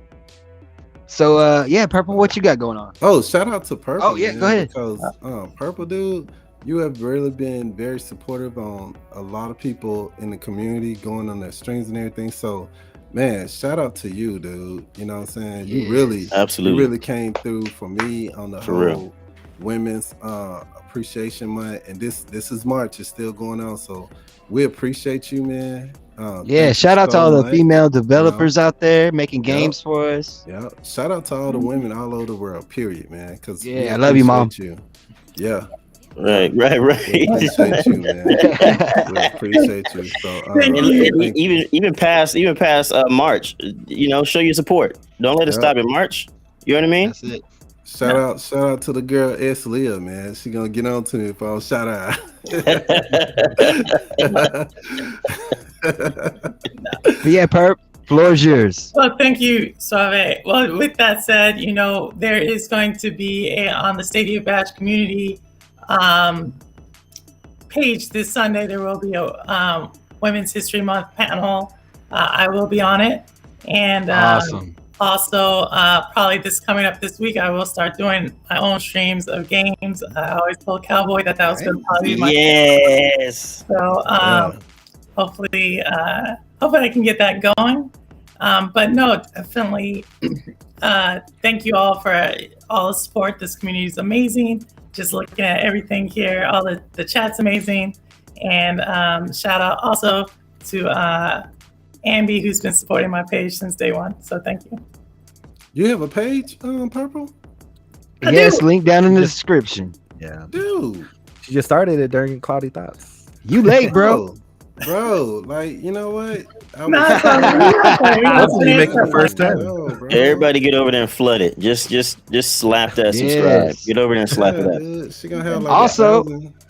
[SPEAKER 1] So yeah, Purple, what you got going on?
[SPEAKER 4] Oh, shout out to Purple.
[SPEAKER 1] Oh, yeah,
[SPEAKER 4] man,
[SPEAKER 1] go ahead.
[SPEAKER 4] Because Purple dude, you have really been very supportive on a lot of people in the community going on their streams and everything. So, man, shout out to you, dude. You know what I'm saying? You really,
[SPEAKER 2] Absolutely.
[SPEAKER 4] you really came through for me on the
[SPEAKER 2] For
[SPEAKER 4] whole
[SPEAKER 2] real.
[SPEAKER 4] Women's Appreciation Month, and this is March. It's still going on, so we appreciate you, man.
[SPEAKER 1] Yeah,
[SPEAKER 4] thank
[SPEAKER 1] shout
[SPEAKER 4] you
[SPEAKER 1] out to
[SPEAKER 4] so
[SPEAKER 1] all the
[SPEAKER 4] much.
[SPEAKER 1] female developers out there making
[SPEAKER 4] Yep.
[SPEAKER 1] games for us.
[SPEAKER 4] Yeah, shout out to all the women all over the world. Period, man. Because
[SPEAKER 1] Yeah, I love you, Mom.
[SPEAKER 4] You. Yeah.
[SPEAKER 2] Right.
[SPEAKER 4] We appreciate you, man. We appreciate you. So,
[SPEAKER 2] And
[SPEAKER 4] thank you.
[SPEAKER 2] even past March, you know, show your support. Don't let it
[SPEAKER 4] Yep.
[SPEAKER 2] stop in March. You know what I mean?
[SPEAKER 1] That's it.
[SPEAKER 4] Shout out to the girl S. Leah, man. She gonna get on to me if I don't shout her out.
[SPEAKER 1] But yeah, Perp, floor's yours.
[SPEAKER 6] Well, thank you, Suave. Well, with that said, you know, there is going to be on the Stadia Badge community page this Sunday. There will be a Women's History Month panel. I will be on it. And
[SPEAKER 1] Awesome.
[SPEAKER 6] also, probably coming up this week, I will start doing my own streams of games. I always told Cowboy that was going to probably be my
[SPEAKER 2] Yes.
[SPEAKER 6] So hopefully I can get that going. But no, definitely thank you all for all the support. This community is amazing. Just looking at everything here, all the chat's amazing. And shout out also to Ambi, who's been supporting my page since day one. So thank you.
[SPEAKER 4] You have a page, Purple?
[SPEAKER 1] Yes, link down in the description.
[SPEAKER 3] Yeah.
[SPEAKER 4] Dude.
[SPEAKER 3] She just started it during Cloudy Thoughts.
[SPEAKER 1] You late, bro.
[SPEAKER 4] Bro, like, you know what?
[SPEAKER 3] That's when you make the first time.
[SPEAKER 2] Everybody get over there and flood it. Just slap that subscribe.
[SPEAKER 1] Yes.
[SPEAKER 2] Get over there and slap it up.
[SPEAKER 4] Dude, she gonna have like
[SPEAKER 1] Also,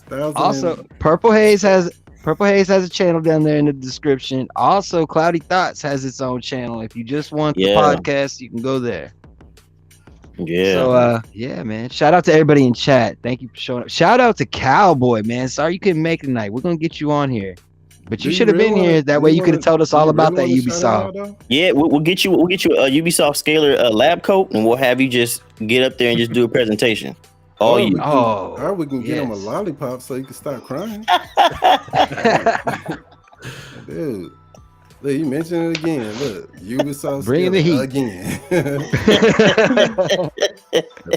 [SPEAKER 4] 1,000
[SPEAKER 1] PurpleHaze has a channel down there in the description. Also, Cloudy Thoughts has its own channel. If you just want the
[SPEAKER 2] Yeah.
[SPEAKER 1] podcast, you can go there.
[SPEAKER 2] Yeah.
[SPEAKER 1] So yeah, man. Shout out to everybody in chat. Thank you for showing up. Shout out to Cowboy, man. Sorry you couldn't make it tonight. We're gonna get you on here. But you should have been here. That way you could have told us all about that Ubisoft.
[SPEAKER 2] Yeah, we'll get you a Ubisoft Scalar lab coat, and we'll have you just get up there and just do a presentation. All you.
[SPEAKER 4] Or we can get him a lollipop so he can start crying. Dude, look, you mentioned it again. Look, Ubisoft
[SPEAKER 1] Bring the heat
[SPEAKER 4] again. The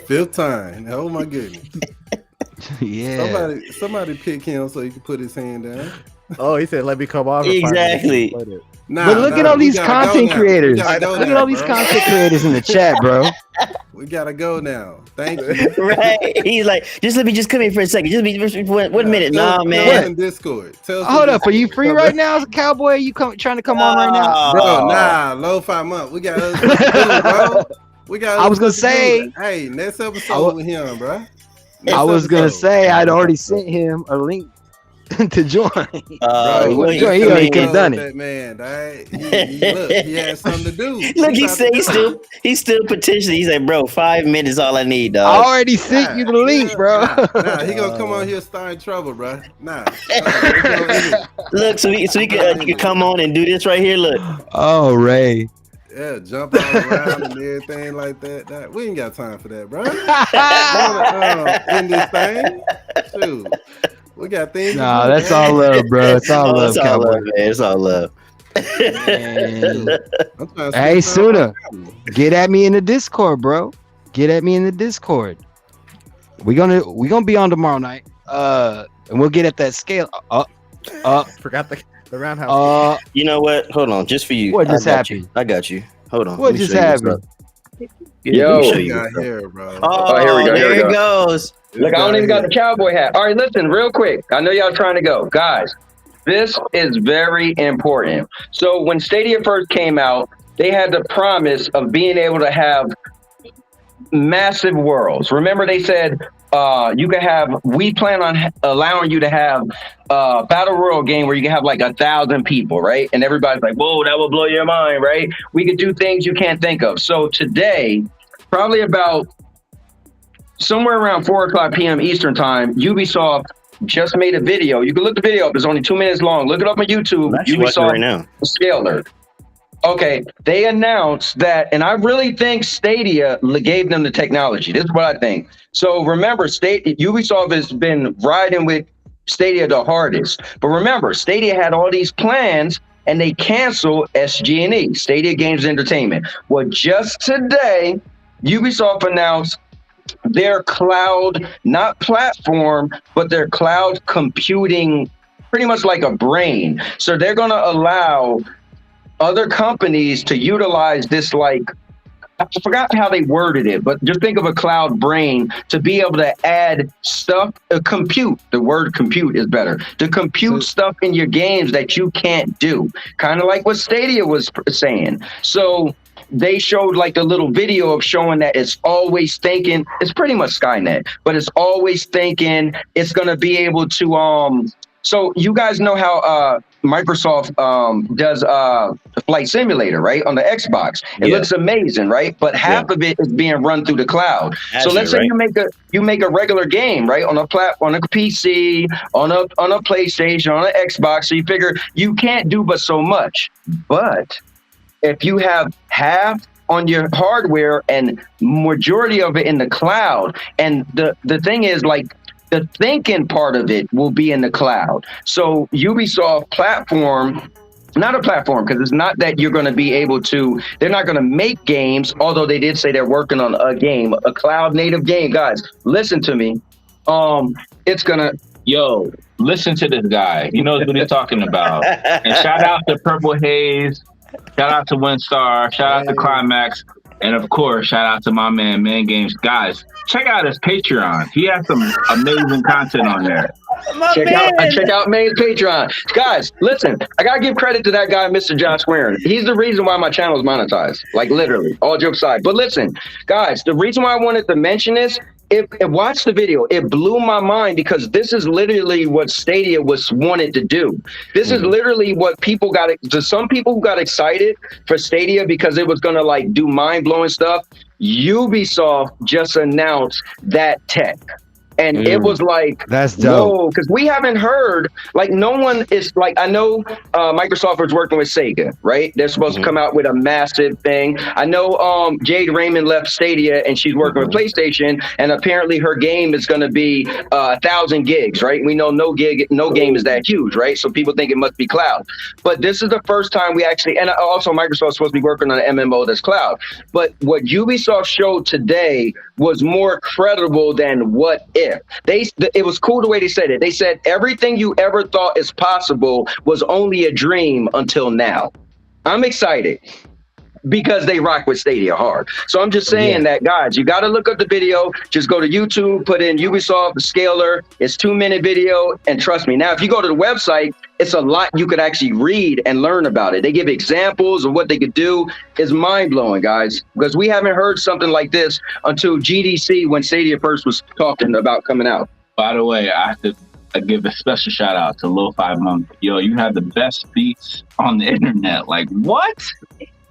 [SPEAKER 4] 5th time. Oh my goodness.
[SPEAKER 1] Yeah.
[SPEAKER 4] Somebody pick him so he can put his hand down.
[SPEAKER 3] Oh, he said, "Let me come off."
[SPEAKER 2] Exactly.
[SPEAKER 1] But look at all these content creators. Look at all these content creators in the chat, bro.
[SPEAKER 4] We gotta go now. Thank you.
[SPEAKER 2] Right? He's like, let me come in for a second. Just 1 minute. Nah, man.
[SPEAKER 4] Discord.
[SPEAKER 1] Hold up, are you free right now as a Cowboy? You trying to come on right now?
[SPEAKER 4] Bro, nah, LoFi Monk. We got other stuff to do, bro. We got.
[SPEAKER 1] I was gonna say,
[SPEAKER 4] hey, next episode with him, bro.
[SPEAKER 1] I was gonna say I'd already sent him a link. to join.
[SPEAKER 4] Bro,
[SPEAKER 1] he already could have done it.
[SPEAKER 4] That man, look, he had something to do.
[SPEAKER 2] Look, he's still petitioning. He said, "Bro, 5 minutes all I need,
[SPEAKER 1] I
[SPEAKER 2] dog."
[SPEAKER 1] already sent you the link, bro.
[SPEAKER 4] Nah, he gonna come on here starting trouble, bro. Nah.
[SPEAKER 2] Look, so he can come on and do this right here. Look.
[SPEAKER 1] Oh, Ray.
[SPEAKER 4] Yeah, jump all around and everything like that. We ain't got time for that, bro. In this thing, shoot. We got things.
[SPEAKER 1] Nah, that's all love, bro. It's all love,
[SPEAKER 2] Cowboy.
[SPEAKER 1] Cowboy.
[SPEAKER 2] Man. It's all love.
[SPEAKER 1] Hey, Suna, get at me in the Discord, bro. Get at me in the Discord. We gonna be on tomorrow night. And we'll get at that scale.
[SPEAKER 3] Forgot the roundhouse.
[SPEAKER 2] You know what? Hold on, just for you.
[SPEAKER 1] What just happened?
[SPEAKER 2] I got you. Hold on.
[SPEAKER 1] What just happened?
[SPEAKER 2] Yo,
[SPEAKER 4] here, bro.
[SPEAKER 2] Oh, here we go. There it goes.
[SPEAKER 7] Look, I don't even got the cowboy hat. All right, listen, real quick. I know y'all trying to go. Guys, this is very important. So when Stadia first came out, they had the promise of being able to have massive worlds. Remember, they said we plan on allowing you to have a battle royal game where you can have like 1,000 people, right? And everybody's like, whoa, that will blow your mind, right? We could do things you can't think of. So today, probably about somewhere around 4:00 p.m. Eastern time, Ubisoft just made a video. You can look the video up. It's only 2 minutes long. Look it up on YouTube. Ubisoft
[SPEAKER 2] right now.
[SPEAKER 7] Scalar. Okay, they announced that, and I really think Stadia gave them the technology. This is what I think. So remember, Ubisoft has been riding with Stadia the hardest. But remember, Stadia had all these plans, and they canceled SG&E, Stadia Games Entertainment. Well, just today, Ubisoft announced their cloud, not platform, but their cloud computing, pretty much like a brain. So they're going to allow other companies to utilize this, like, I forgot how they worded it, but just think of a cloud brain to be able to add stuff, compute. The word compute is better. To compute stuff in your games that you can't do. Kind of like what Stadia was saying. So they showed like the little video of showing that it's always thinking, it's pretty much Skynet, but it's always thinking it's going to be able to, so you guys know how Microsoft does Flight Simulator, right, on the Xbox. It looks amazing, right? But half of it is being run through the cloud. So let's say you make a regular game, right, on a PC, on a PlayStation, on an Xbox. So you figure you can't do but so much. But if you have half on your hardware and majority of it in the cloud, and the thing is, like, the thinking part of it will be in the cloud. So Ubisoft platform, not a platform, because it's not that you're going to be able to, they're not going to make games, although they did say they're working on a game, a cloud native game. Guys, listen to me. It's going to,
[SPEAKER 8] yo, listen to this guy. He knows what he's talking about. And shout out to PurpleHaze. Shout out to Windstar. Shout out to Climax. And of course, shout out to my man, Mayne Games. Guys, check out his Patreon. He has some amazing content on there.
[SPEAKER 7] Check out Mayne's Patreon. Guys, listen, I got to give credit to that guy, Mr. Josh Warren. He's the reason why my channel is monetized. Like, literally, all jokes aside. But listen, guys, the reason why I wanted to mention this, watch the video. It blew my mind because this is literally what Stadia was wanted to do. This is literally what people got. Some people who got excited for Stadia because it was going to like do mind blowing stuff. Ubisoft just announced that tech. And it was like,
[SPEAKER 1] that's dope. Whoa,
[SPEAKER 7] because we haven't heard, like, no one is like, I know Microsoft was working with Sega, right? They're supposed to come out with a massive thing. I know Jade Raymond left Stadia and she's working with PlayStation, and apparently her game is going to be 1,000 gigs, right? We know no game is that huge, right? So people think it must be cloud. But this is the first time we actually, and also Microsoft's supposed to be working on an MMO that's cloud. But what Ubisoft showed today was more credible than what if. It was cool the way they said it. They said everything you ever thought is possible was only a dream until now. I'm excited because they rock with Stadia hard. So I'm just saying that, guys, you got to look up the video. Just go to YouTube, put in Ubisoft Scalar. It's 2-minute video. And trust me, now, if you go to the website, it's a lot you could actually read and learn about it. They give examples of what they could do. It's mind blowing, guys, because we haven't heard something like this until GDC when Stadia first was talking about coming out.
[SPEAKER 8] By the way, I have to I give a special shout out to LoFi Monk. Yo, you have the best beats on the internet. Like, what?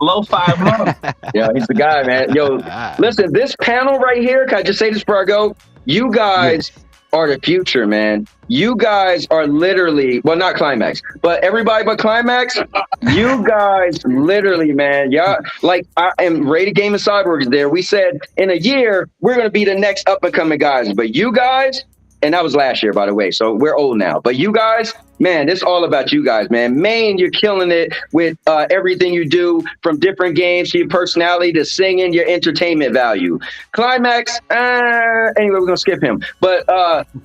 [SPEAKER 8] LoFi Monk.
[SPEAKER 7] Yeah, he's the guy, man. Yo, listen, this panel right here, can I just say this before I go? You guys are the future, man. You guys are literally, well, not Climax, but everybody but Climax, you guys literally, man, yeah, like I am Rated Gaming Cyborg there. We said in a year, we're going to be the next up and coming guys, but you guys, and that was last year, by the way, so we're old now, but you guys, man, this is all about you guys, man. Mayne, you're killing it with everything you do, from different games to your personality to singing, your entertainment value. Climax, anyway, we're gonna skip him. But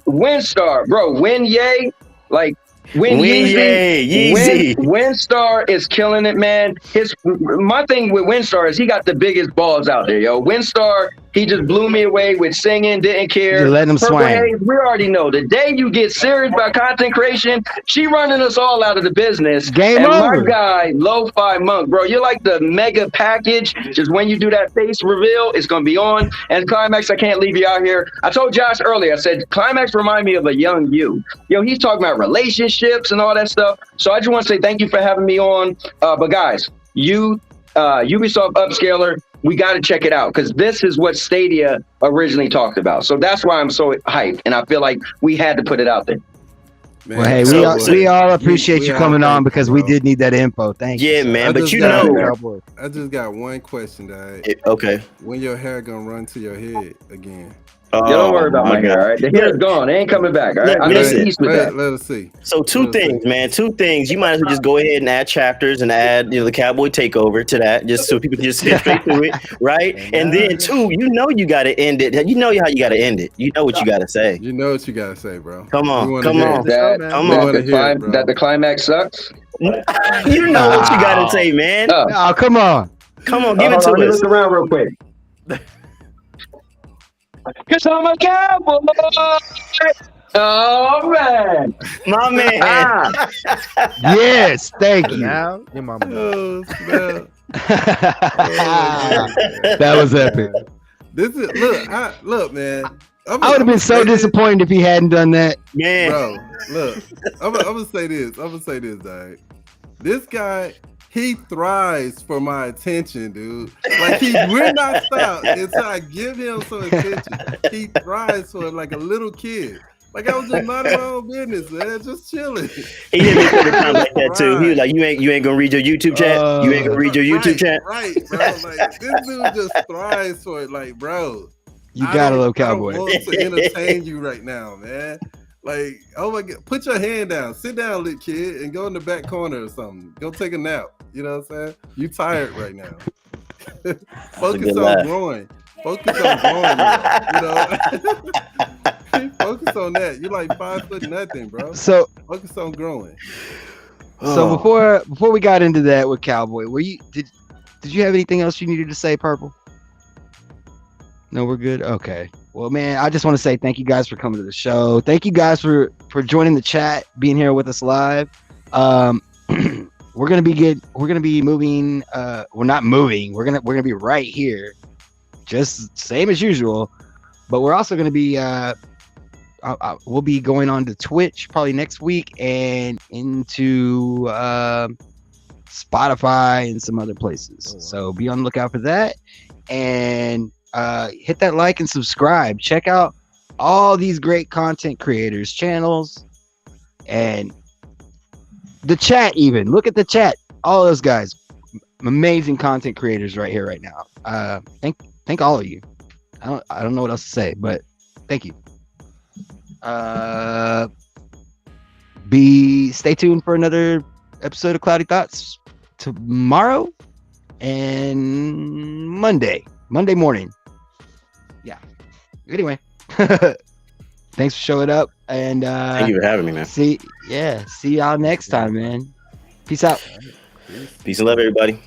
[SPEAKER 7] Windstar, bro, like Windstar is killing it, man. My thing with Windstar is he got the biggest balls out there, yo. Windstar, he just blew me away with singing, didn't care.
[SPEAKER 1] You're letting him swing.
[SPEAKER 7] We already know the day you get serious about content creation, she running us all out of the business.
[SPEAKER 1] Game over.
[SPEAKER 7] My guy, LoFi Monk, bro, you're like the mega package. Just when you do that face reveal, it's gonna be on. And Climax, I can't leave you out here. I told Josh earlier, I said Climax remind me of a young you. Yo, he's talking about relationships and all that stuff. So I just want to say thank you for having me on. But guys, Ubisoft Upscaler, we got to check it out because this is what Stadia originally talked about. So that's why I'm so hyped, and I feel like we had to put it out there.
[SPEAKER 4] Man,
[SPEAKER 1] Well, hey, we all appreciate you coming on because we did need that info. Thank you.
[SPEAKER 2] Yeah, man. But
[SPEAKER 4] I just got one question, Dad.
[SPEAKER 2] Okay.
[SPEAKER 4] When your hair gonna run to your head again?
[SPEAKER 7] Don't worry about my hair, all right? The hair's gone. It ain't coming back, all right? I'm
[SPEAKER 2] Listen,
[SPEAKER 7] at peace with that.
[SPEAKER 4] Let us see.
[SPEAKER 2] So two things, man. Two things. You might as well just go ahead and add chapters and add, the Cowboy Takeover to that, just so people can just skip straight through it, right? And then two, you got to end it. You know how you got to end it. You know what you got to say.
[SPEAKER 4] You know what you got to say, bro.
[SPEAKER 2] Come on.
[SPEAKER 7] That the climax sucks.
[SPEAKER 2] You know what you got to say, man.
[SPEAKER 1] Oh, come on.
[SPEAKER 2] Come on, give it to
[SPEAKER 7] Let me
[SPEAKER 2] us.
[SPEAKER 7] look around real quick. Cause I'm a cowboy. Oh man,
[SPEAKER 2] my man.
[SPEAKER 1] Yes, thank you.
[SPEAKER 3] Now, your mama knows.
[SPEAKER 1] That was epic.
[SPEAKER 4] This is look, man.
[SPEAKER 1] I would have been so disappointed if he hadn't done that,
[SPEAKER 2] man.
[SPEAKER 4] Bro, look, I'm gonna say this. Dog. This guy, he thrives for my attention, dude. Like he will not stop until I give him some attention. He thrives for it like a little kid. Like I was just minding my own business, man, just chilling.
[SPEAKER 2] He did me a time like that too. He was like, "You ain't gonna read your YouTube chat. You ain't gonna read your YouTube chat."
[SPEAKER 4] Right, bro. Like this dude just thrives for it. Like, bro,
[SPEAKER 1] you got a little cowboy.
[SPEAKER 4] I don't want to entertain you right now, man. Like, oh my God, put your hand down, sit down, little kid, and go in the back corner or something. Go take a nap. You know what I'm saying? You tired right now. Focus on growing. Focus on growing, you know. Focus on that. You're like 5'0" bro.
[SPEAKER 1] So
[SPEAKER 4] focus on growing.
[SPEAKER 1] So before we got into that with Cowboy, did you have anything else you needed to say, Purple? No, we're good. Okay. Well, man, I just want to say thank you guys for coming to the show. Thank you guys for joining the chat, being here with us live. We're gonna be moving. We're not moving. We're gonna be right here, just same as usual. But we're also gonna be. We'll be going on to Twitch probably next week and into Spotify and some other places. Oh, wow. So be on the lookout for that. And hit that like and subscribe. Check out all these great content creators channels and the chat. Even look at the chat. All those guys, amazing content creators right here, right now. Thank all of you. I don't know what else to say, but thank you. Stay tuned for another episode of Cloudy Thoughts tomorrow and Monday morning. Yeah. Anyway, thanks for showing up, and
[SPEAKER 2] thank you for having me, man.
[SPEAKER 1] See y'all next time, man. Peace out.
[SPEAKER 2] Peace and love, everybody.